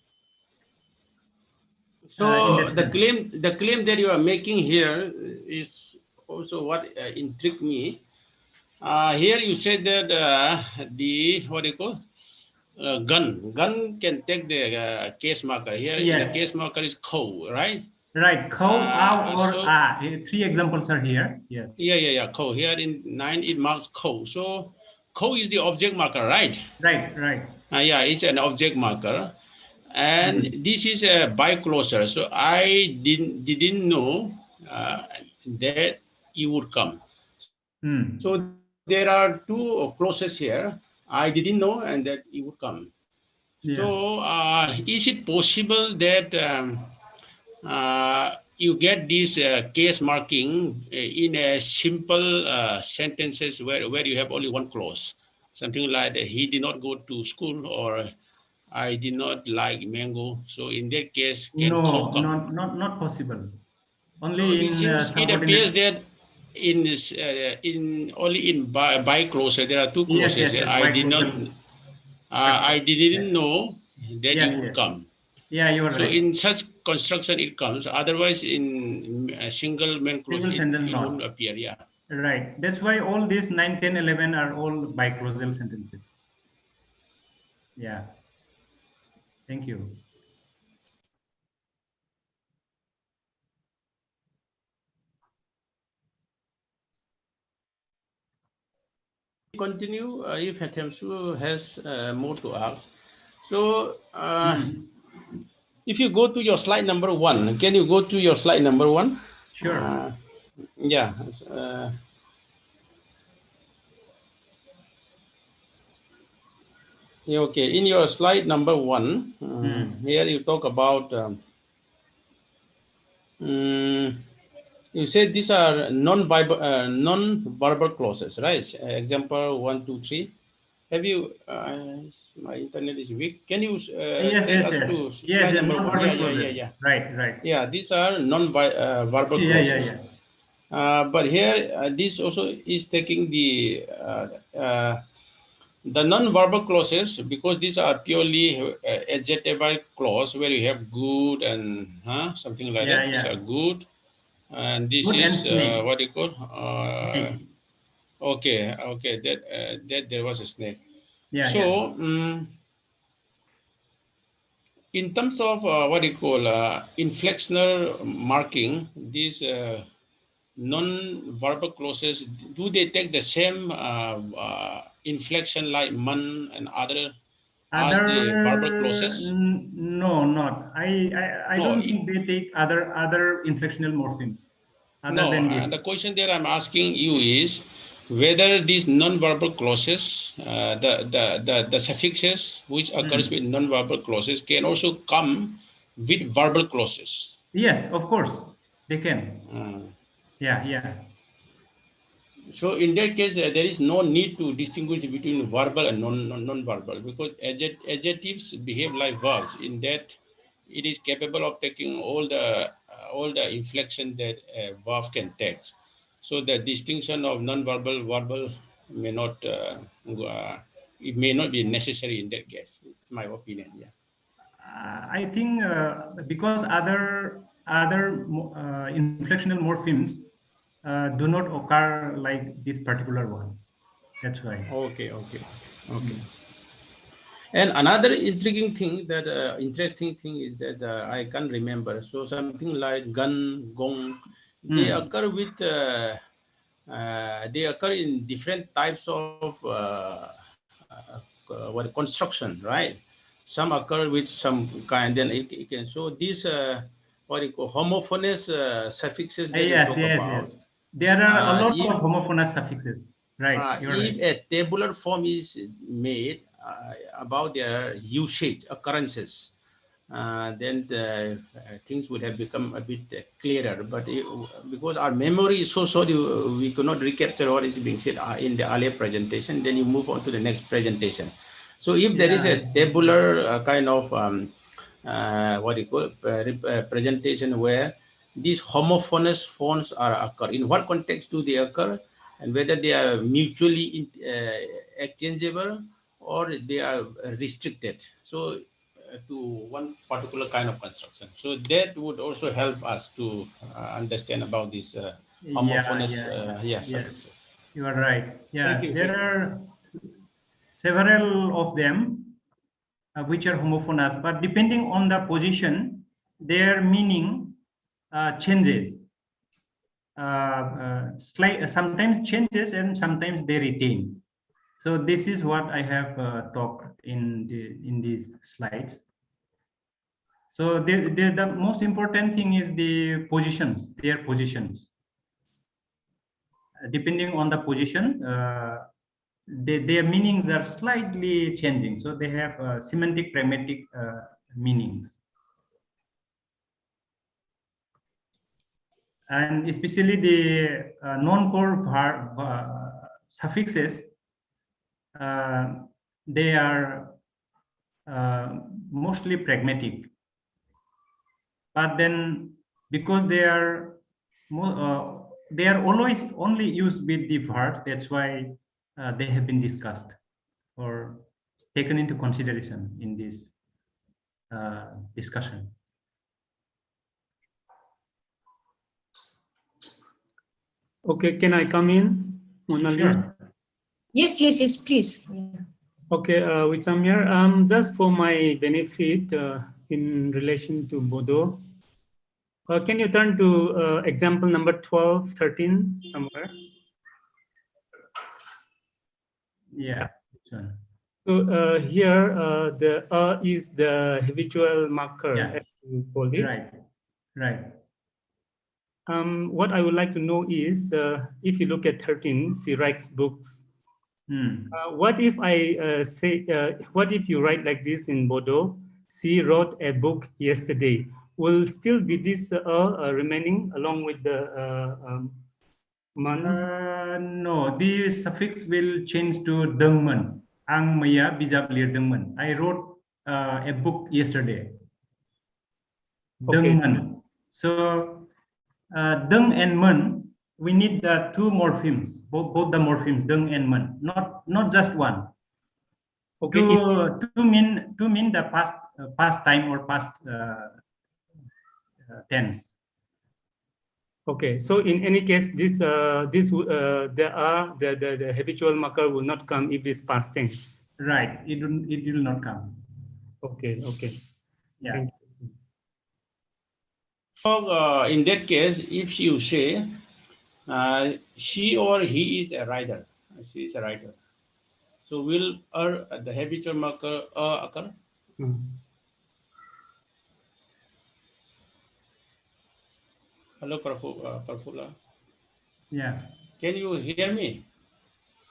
So the claim that you are making here is also what intrigued me. Here you said that the what do you call gun can take the case marker. Here Yes. the case marker is ko, right? Right, ko, ao, or a. 3 examples are here. Yes. Yeah. Ko. Here in 9 it marks ko. So ko is the object marker, right? Right. Yeah, it's an object marker. And this is a bicloser. So I didn't know that you would come. So there are 2 clauses here. I didn't know and that you would come. So is it possible that you get this case marking in a simple sentences where you have only one clause? something like he did not go to school, or I did not like mango. So in that case, can cow No, come? not possible. So Only it in seems, it appears subordinate. that in this, in only in by clauses, there are two Yes, clauses yes, that yes. I did not, Bicausal structure. I Yeah. didn't know that it Yes, would yes. come. Yeah, you are So right. in such construction, it comes. Otherwise, in a single main clause, Single sentence it won't not. appear. Yeah. Right. That's why all these 9, 10, 11 are all biclausal sentences. Yeah. Thank you. Continue if Hatemsu has more to ask. So if you go to your slide number 1, can you go to your slide number 1? Sure. Yeah. Okay. In your slide number 1, here you talk about. You said these are non-verbal clauses, right? Example 1, 2, 3. Have you? My internet is weak. Can you Yes, take yes, us yes. to Yes, slide yes. number 1? Yeah, Non-verbal yeah, yeah, clauses. yeah. Right, right. Yeah, these are non-verbal Yeah, yeah, clauses. yeah. But here, this also is taking the non-verbal clauses, because these are purely adjectival clause where you have good and something like Yeah, that. These are yeah. good, and this Good and is snake. what you call. Snake. Okay, okay. That there was a snake. Yeah, yeah. So, in terms of what you call inflectional marking, these non-verbal clauses, do they take the same inflection like man and other as the verbal clauses? No, not. I No, don't think they take other inflectional morphemes other no. than this. The question that I'm asking you is whether these non-verbal clauses, the suffixes which occurs with non-verbal clauses, can also come with verbal clauses. Yes, of course, they can. Mm. Yeah, yeah. So in that case, there is no need to distinguish between verbal and non-verbal, because adjectives behave like verbs in that it is capable of taking all the inflection that a verb can take. So the distinction of non-verbal verbal may not it may not be necessary in that case. It's my opinion. Yeah. I think because other inflectional morphemes do not occur like this particular one. That's why. Okay. Okay. Okay. And another intriguing thing that interesting thing is that I can't remember. So something like gun, gong, they occur in different types of what construction, right? Some occur with some kind. Then it can show these what you call homophonous suffixes that you Yes, talk yes, yes. about. There are a lot If of homophonous suffixes. Right, you're if right. a tabular form is made about their usage occurrences, then the things would have become a bit clearer. But because our memory is so short, we could not recapture what is being said in the earlier presentation. Then you move on to the next presentation. So if there is Yeah, a tabular kind of what you call presentation where these homophonous forms are occur, in what context do they occur, and whether they are mutually exchangeable or they are restricted. So to one particular kind of construction. So that would also help us to understand about these yeah, homophonous yeah, yeah. suffixes. You are right. Thank Yeah, you. there Thank you. are several of them which are homophonous, but depending on the position, their meaning changes. Sometimes changes and sometimes they retain. So this is what I have talked in these slides. So the most important thing is the positions, their positions. Depending on the position, their meanings are slightly changing. So they have semantic pragmatic meanings. And especially the non-core suffixes, they are mostly pragmatic. But then, because they are always only used with the verbs, that's why they have been discussed or taken into consideration in this discussion. Okay, can I come in, Mona Lisa? Sure. Yes, please. Yeah. Okay, which I'm here. Just for my benefit in relation to Bodo, can you turn to example number 12, 13 somewhere? Yeah. Sure. So here the is the habitual marker, Yeah. as you call it. Right. Right. What I would like to know is, if you look at 13, she writes books. What if I say, what if you write like this in Bodo? She wrote a book yesterday. Will still be this remaining along with the man? No, the suffix will change to dengmen. Ang maya bijab lirdengmen. I wrote a book yesterday. Okay. Dengmen. So deng and men, we need two morphemes, both the morphemes deng and men, not just one. Okay. To mean the past time or past tense. Okay, so in any case, the habitual marker will not come if it's past tense. Right, it will not come. Okay. Yeah. Thank you. So in that case, if you say she or he is a writer, she is a writer. So will the habitual marker occur? Hello, Prafulla. Yeah. Can you hear me?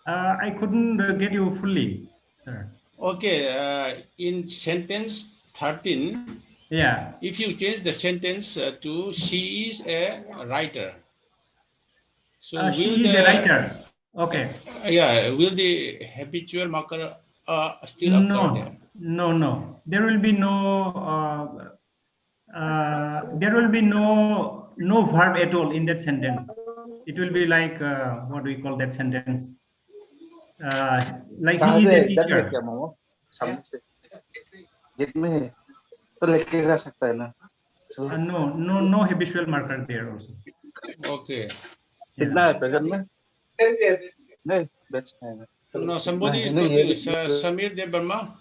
I couldn't get you fully, sir. Okay, in sentence 13, yeah, if you change the sentence to she is a writer, so will she is the a writer. Okay. Will the habitual marker still occur there? No. There will be no verb at all in that sentence. It will be like what do we call that sentence? Like he is a teacher. No habitual marker there also. Okay. Yeah. No, somebody is talking. Samir Debarma,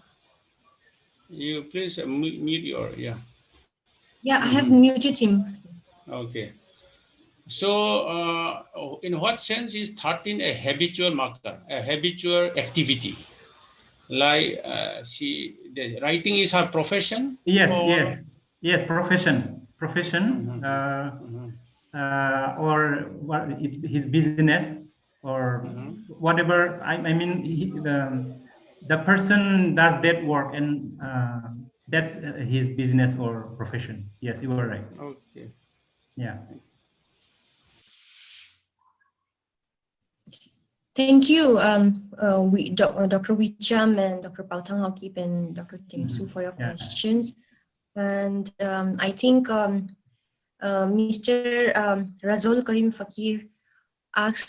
you please mute your Yeah, I have muted him. Okay. So, in what sense is 13 a habitual marker, a habitual activity? Like the writing is her profession? Yes, profession. Or what his business or whatever. I mean, the person does that work, and that's his business or profession. Yes, you are right. Okay. Yeah. Thank you, Dr. Wicham and Dr. Pautang Hokip and Dr. Tim Su for your questions. And I think Mr. Razul Karim Fakir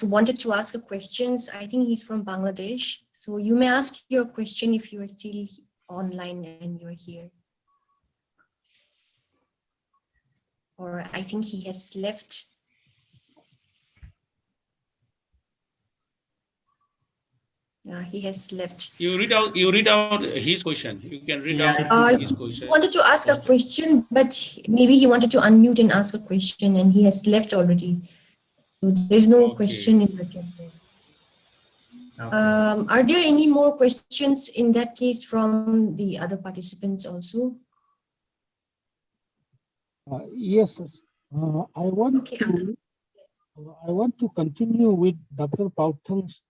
wanted to ask a question. I think he's from Bangladesh. So you may ask your question if you are still online and you're here. Or I think he has left. He has left. You read out his question. You can read out his question. He wanted to ask a question, but maybe he wanted to unmute and ask a question, and he has left already. So there's no question in the chat box. Okay. Are there any more questions in that case from the other participants also? Yes, I want to continue with Dr. Pautang's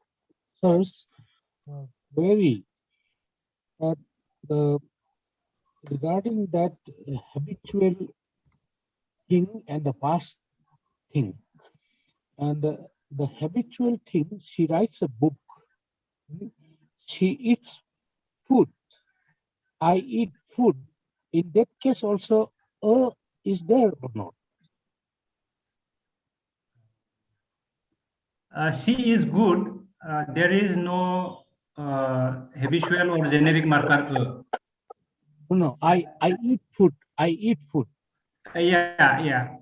sir's query that regarding that habitual thing and the past thing. And the habitual thing, she writes a book. she eats food. I eat food. In that case also, is there or not? She is good. There is no habitual or generic marker. No, I eat food. I eat food. Yeah.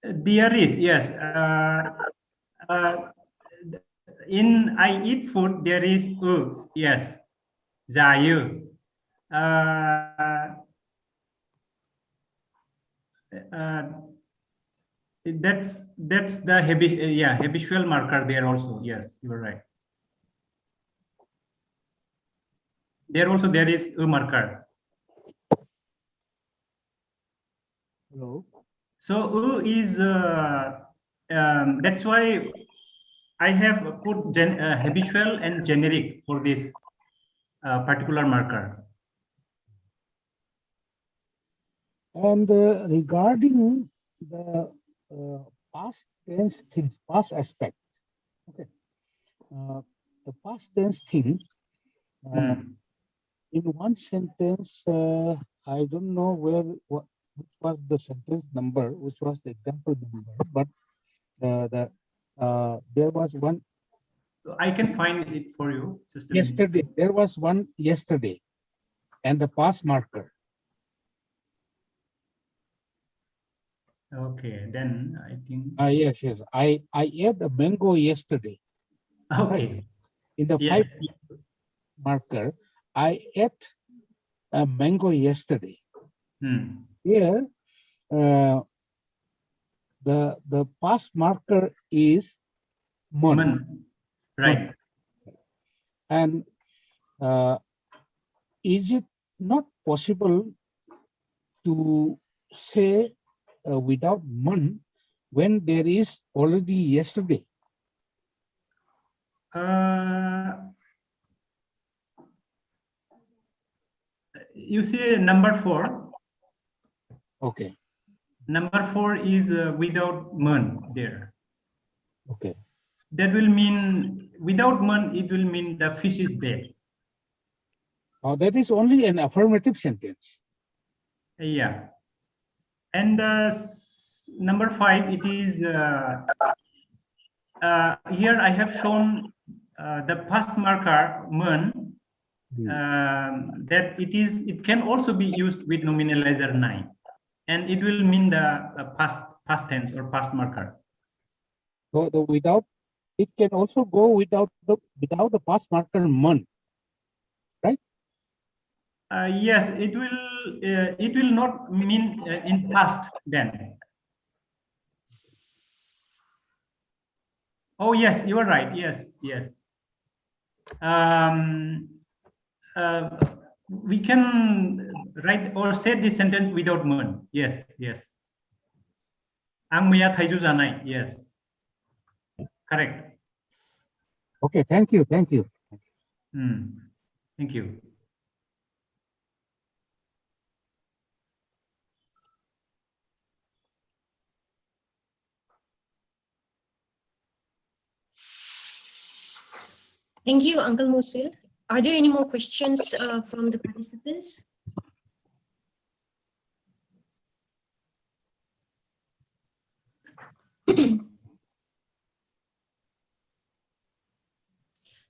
There is, yes. In I eat food, there is yes. Zayu. That's the habitual marker there also. Yes, you are right. There is a marker. Hello. So is that's why I have put habitual and generic for this particular marker. And regarding the past tense things, past aspect. Okay. The past tense thing. In one sentence, I don't know which was the sentence number, which was the example number, but there was one. I can find it for you. Just yesterday, there was one yesterday, and the past marker. Okay, then I think. Yes. I ate a mango yesterday. Okay. Right? In the 5 marker, I ate a mango yesterday. Here, the past marker is mon. Right. And is it not possible to say without mon when there is already yesterday? You see number 4. Okay. Number 4 is without man there. Okay. That will mean without man, it will mean the fish is dead. That is only an affirmative sentence. Yeah. And number 5, it is here I have shown the past marker man that it can also be used with nominalizer 9, and it will mean the past tense or past marker. So it can also go without the past marker man, right? Yes, it will not mean in past then. Oh yes, you are right. Yes. We can write or say this sentence without man. Yes. Ang maya thaiju janai. Yes. Correct. Okay, thank you. Thank you. Thank you, Uncle Musil. Are there any more questions from the participants?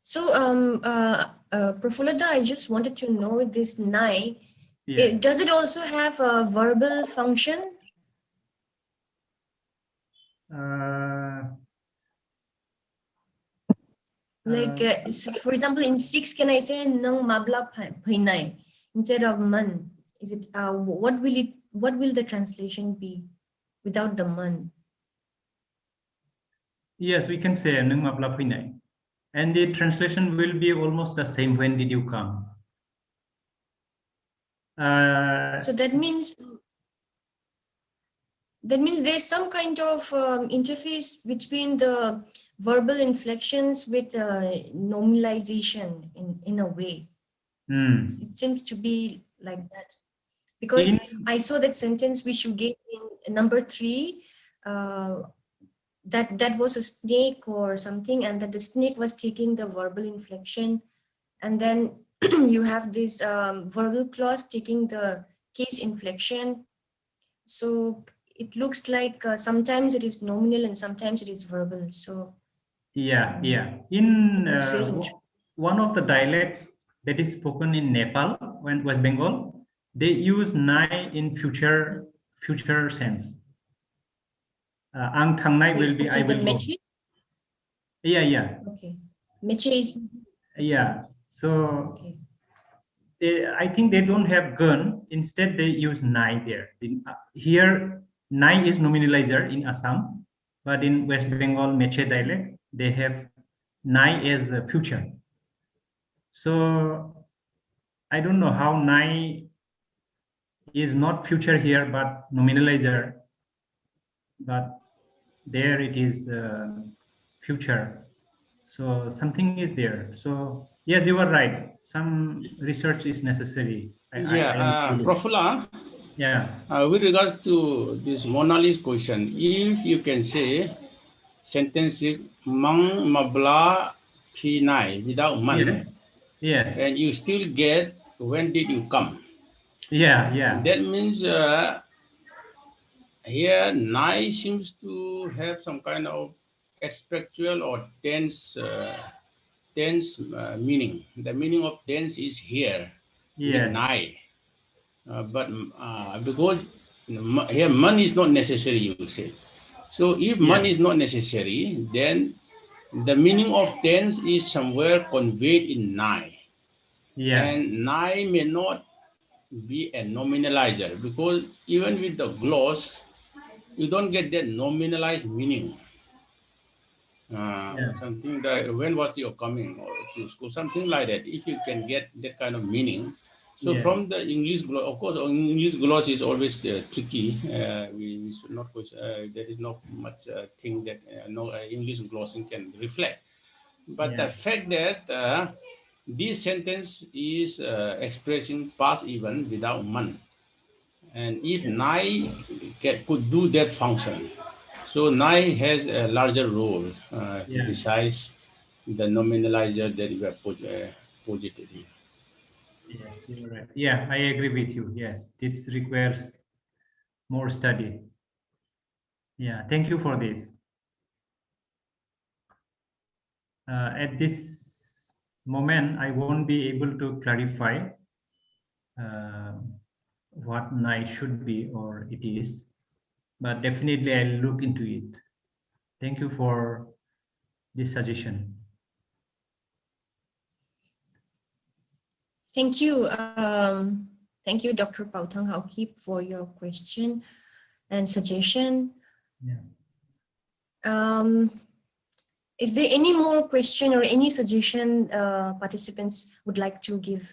So, Prafulla, I just wanted to know this nai. Does it also have a verbal function? Like, for example, in 6, can I say nang mabla painai instead of man? Is it what will the translation be without the man? Yes, we can say nang mabla painai, and the translation will be almost the same. When did you come? So that means there's some kind of interface between the verbal inflections with nominalization in a way. It seems to be like that, because I saw that sentence which you gave in number 3, that was a snake or something, and that the snake was taking the verbal inflection, and then you have this verbal clause taking the case inflection. So it looks like sometimes it is nominal and sometimes it is verbal. So yeah, in it's very interesting. one of the dialects that is spoken in Nepal, when West Bengal, they use nai in future sense. Ang thang nai will be Okay, I will the go. meche. Yeah. Okay, meche is. Yeah. So Okay. I think they don't have gun. Instead, they use nai there. Here, nai is nominalizer in Assam, but in West Bengal Meche dialect, they have nai as a future. So I don't know how nai is not future here, but nominalizer, but there it is future. So something is there. So yes, you are right. Some research is necessary. I Prafulla, yeah. with regards to this Mona Lisa question, if you can say sentence mang mabla pinai without man, Yes. and you still get when did you come? Yeah. That means here nai seems to have some kind of expectual or tense meaning. The meaning of tense is here with Yes. nai. But because here man is not necessary, you say. So if man is not necessary, then the meaning of tense is somewhere conveyed in nai. Yeah. And nai may not be a nominalizer, because even with the gloss, you don't get that nominalized meaning. Something that when was your coming or to school, something like that. If you can get that kind of meaning. So from the English gloss, of course, English gloss is always tricky. We should not push. There is not much thing that no English glossing can reflect. But the fact that this sentence is expressing past even without man, and if nai could do that function, so nai has a larger role besides the nominalizer that you have posited here. Yeah, you're right. Yeah, I agree with you. Yes, this requires more study. Yeah, thank you for this. At this moment, I won't be able to clarify what nai should be or it is, but definitely I'll look into it. Thank you for this suggestion. Thank you. Thank you, Dr. Pautang Haokip, for your question and suggestion. Yeah. Is there any more question or any suggestion participants would like to give?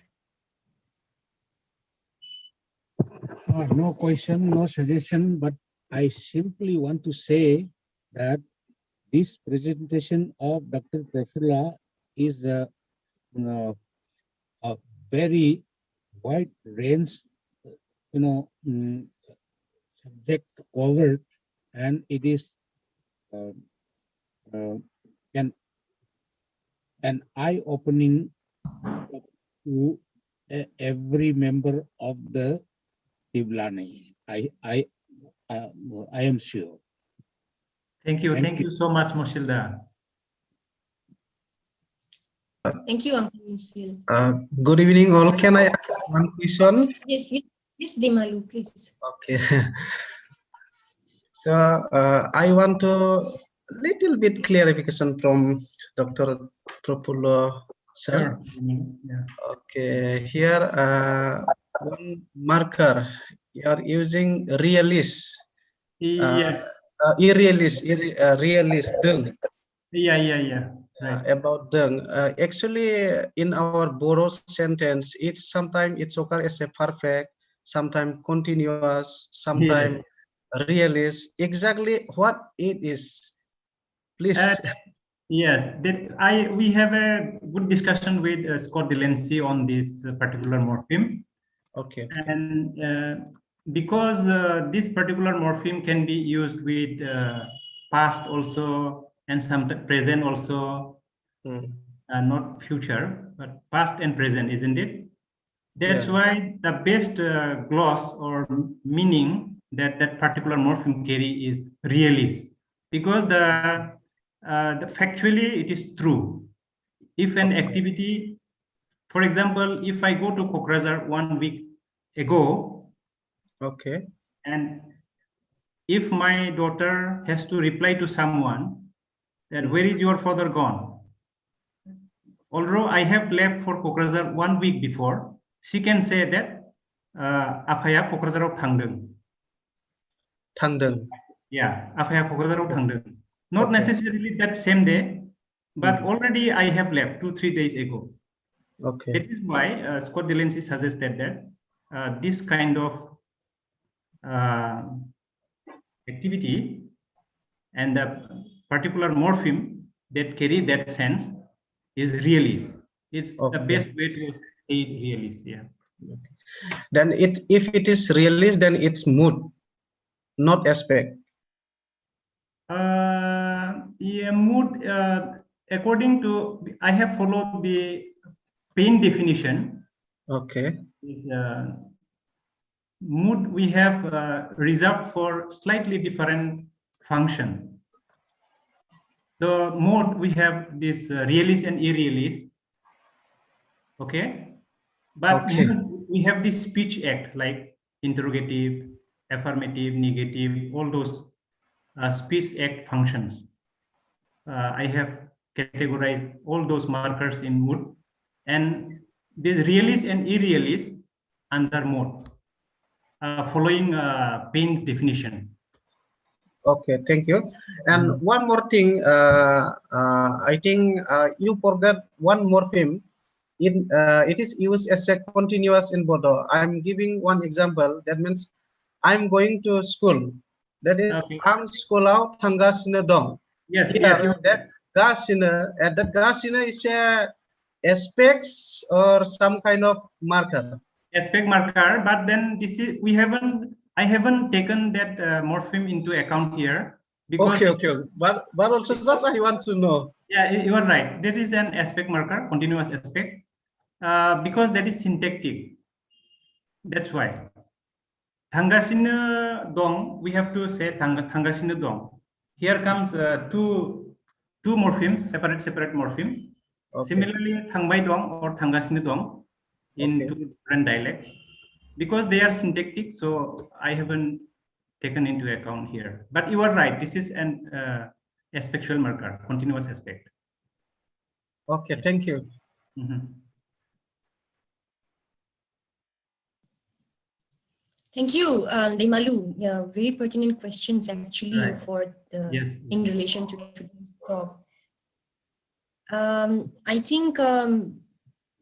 No question, no suggestion, but I simply want to say that this presentation of Dr. Prafulla is a very wide range, subject covered, and it is an eye-opening to every member of the Tiblani. I am sure. Thank you so much, Moshilda. Thank you, Uncle Musil. Good evening, all. Can I ask one question? Yes, Dimalu, please. Okay. So I want to little bit clarification from Dr. Prafulla, sir. Yeah. Okay, here one marker you are using realist. Yes. Realist. Yeah. Right. About them. Actually, in our Boro sentence, it's sometimes it's occur as a perfect, sometimes continuous, sometimes realist. Exactly what it is, please. Yes, we have a good discussion with Scott Delancey on this particular morpheme. Okay. And because this particular morpheme can be used with past also, and some present also, not future, but past and present, isn't it? That's why the best gloss or meaning that that particular morpheme carry is realist, because the factually it is true. If an activity, for example, if I go to Kokrajhar 1 week ago, and if my daughter has to reply to someone that where is your father gone, although I have left for Kokrajhar 1 week before, she can say that Aphaya Kokrajharaw thangdeng. Yeah, Aphaya Kokrajharaw thangdeng. Not necessarily that same day, but already I have left 2-3 days ago. That is why Scott Delancey suggested that this kind of activity and the particular morpheme that carry that sense is realist. It's the best way to say it, realist. Yeah. Then if it is realist, then it's mood, not aspect. Yeah, mood. According to, I have followed the pain definition. Is mood we have reserved for slightly different function. The mode we have this realist and irrealist. Okay, but mood, we have this speech act like interrogative, affirmative, negative, all those speech act functions. I have categorized all those markers in mood, and this realist and irrealist under mode, following Payne's definition. Okay, thank you. And one more thing, I think you forgot one morpheme. It is used as a continuous in Bodo. I'm giving one example. That means I'm going to school. That is ang sekolah tanggasina dong. Yes, that gasina, and that gasina is a aspects or some kind of marker. Aspect marker, but then this is I haven't taken that morpheme into account here because but also just I want to know. Yeah, you are right. That is an aspect marker, continuous aspect, because that is syntactic. That's why. Thangasina dong, we have to say thangasina dong. Here comes two morphemes, separate morphemes. Similarly, thangbai dong or thangasina dong in two different dialects. Because they are syntactic, so I haven't taken into account here. But you are right. This is an aspectual marker, continuous aspect. Okay, thank you. Thank you, Demalu. Yeah, very pertinent questions actually for in relation to today's talk. I think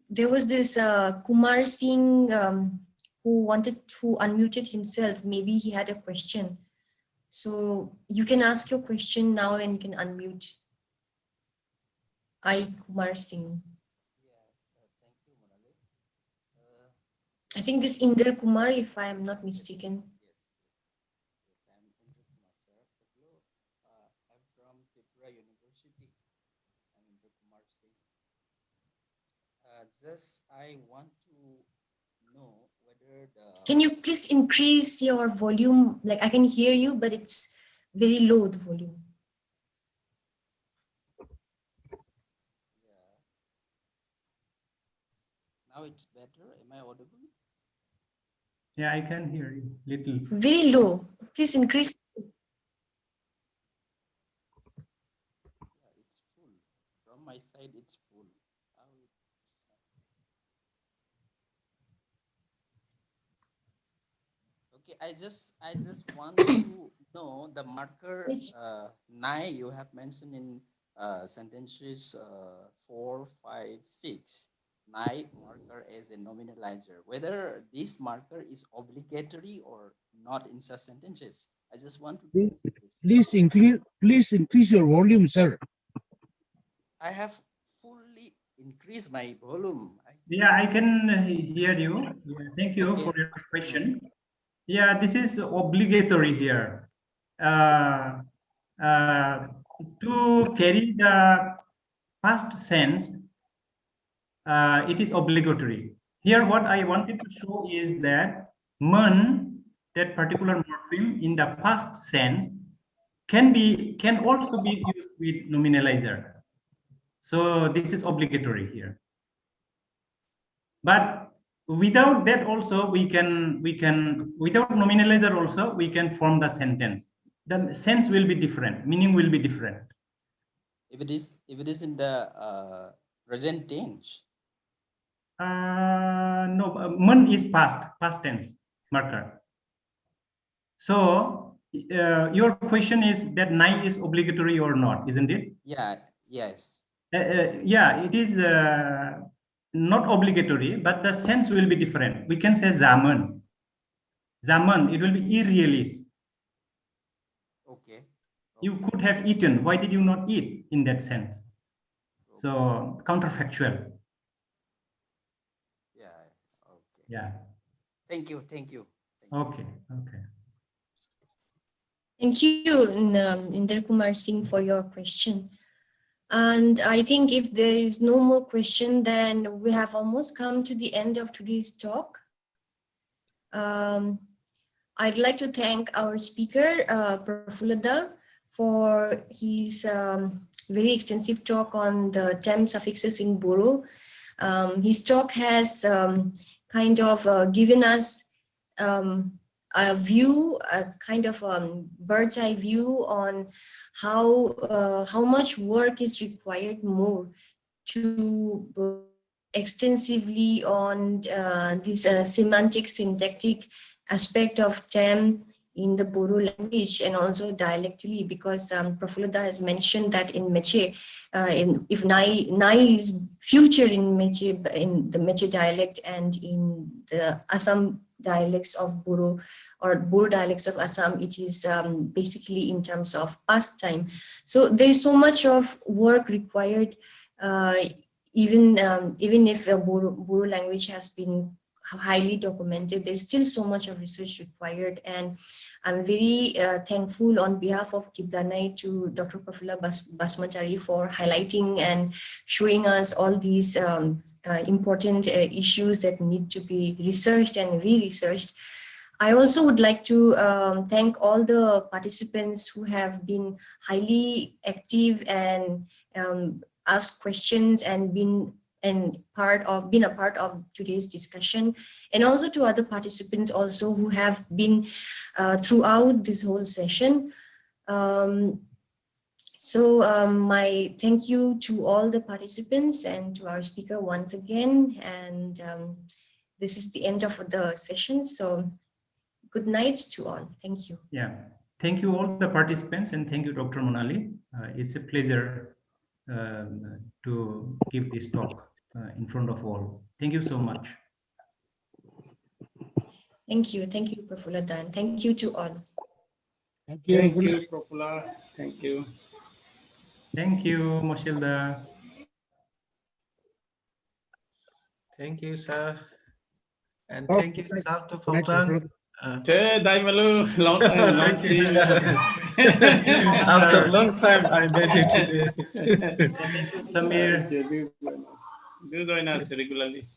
there was this Kumar Singh who unmuted himself. Maybe he had a question. So you can ask your question now and you can unmute. Kumar Singh. I think this Inder Kumar, if I am not mistaken. I'm Inder Kumar. I'm from Tripura University. I'm Inder Kumar Singh. Just I want to know whether the... Can you please increase your volume? Like I can hear you, but it's very low, the volume. Yeah. Now it's better. Am I audible? Yeah, I can hear you little. Very low. Please increase. Yeah, it's full. From my side, it's full. Okay, I just want to know the marker nai you have mentioned in sentences 4, 5, 6. Nai marker as a nominalizer. Whether this marker is obligatory or not in such sentences. I just want to know this. Please increase your volume, sir. I have fully increased my volume. Yeah, I can hear you. Yeah, thank you for your question. Yeah, this is obligatory here. to carry the past sense, it is obligatory. Here, what I wanted to show is that man, that particular morpheme in the past sense, can also be used with nominalizer. So this is obligatory here. But without that also we can without nominalizer also we can form the sentence. The sense will be different, meaning will be different. If it is in the present tense. No, man is past tense marker. So your question is that nai is obligatory or not, isn't it? Yeah. Yes. Yeah, it is not obligatory, but the sense will be different. We can say zaman. Zaman, it will be irrealist. Okay. You could have eaten. Why did you not eat in that sense? So counterfactual. Yeah. Okay. Yeah. Thank you. Thank you. Okay. Okay. Thank you, Inder Kumar Singh, for your question. And I think if there is no more question, then we have almost come to the end of today's talk. I'd like to thank our speaker, Prafulla, for his very extensive talk on the term suffixes in Boro. His talk has kind of given us a view, a kind of bird's eye view on how much work is required more to work extensively on this semantic syntactic aspect of TEM in the Bodo language and also dialectally, because Prafulla has mentioned that in Meche, if Nai is future in Meche, in the Meche dialect and in the Assam dialects of Bodo or Bodo dialects of Assam, it is basically in terms of past time. So there is so much of work required, even if a Bodo language has been highly documented, there's still so much of research required. And I'm very thankful on behalf of Tiblanai to Dr. Prafulla Basumatary for highlighting and showing us all these important issues that need to be researched and re-researched. I also would like to thank all the participants who have been highly active and asked questions and been a part of today's discussion, and also to other participants also who have been throughout this whole session. My thank you to all the participants and to our speaker once again. And this is the end of the session. So good night to all. Thank you. Yeah. Thank you all the participants, and thank you, Dr. Monali. It's a pleasure to give this talk in front of all. Thank you so much. Thank you, Prafulla, and thank you to all. Thank you. Thank you, Prafulla. Thank you. Thank you, Moshilda. Thank you, sir. And Oh, thank you, sir, to Good night, Fautang. Daimalu, long time no Thank you, see. sir. After a long time, I met you today. Thank you, Samir. Do join us regularly.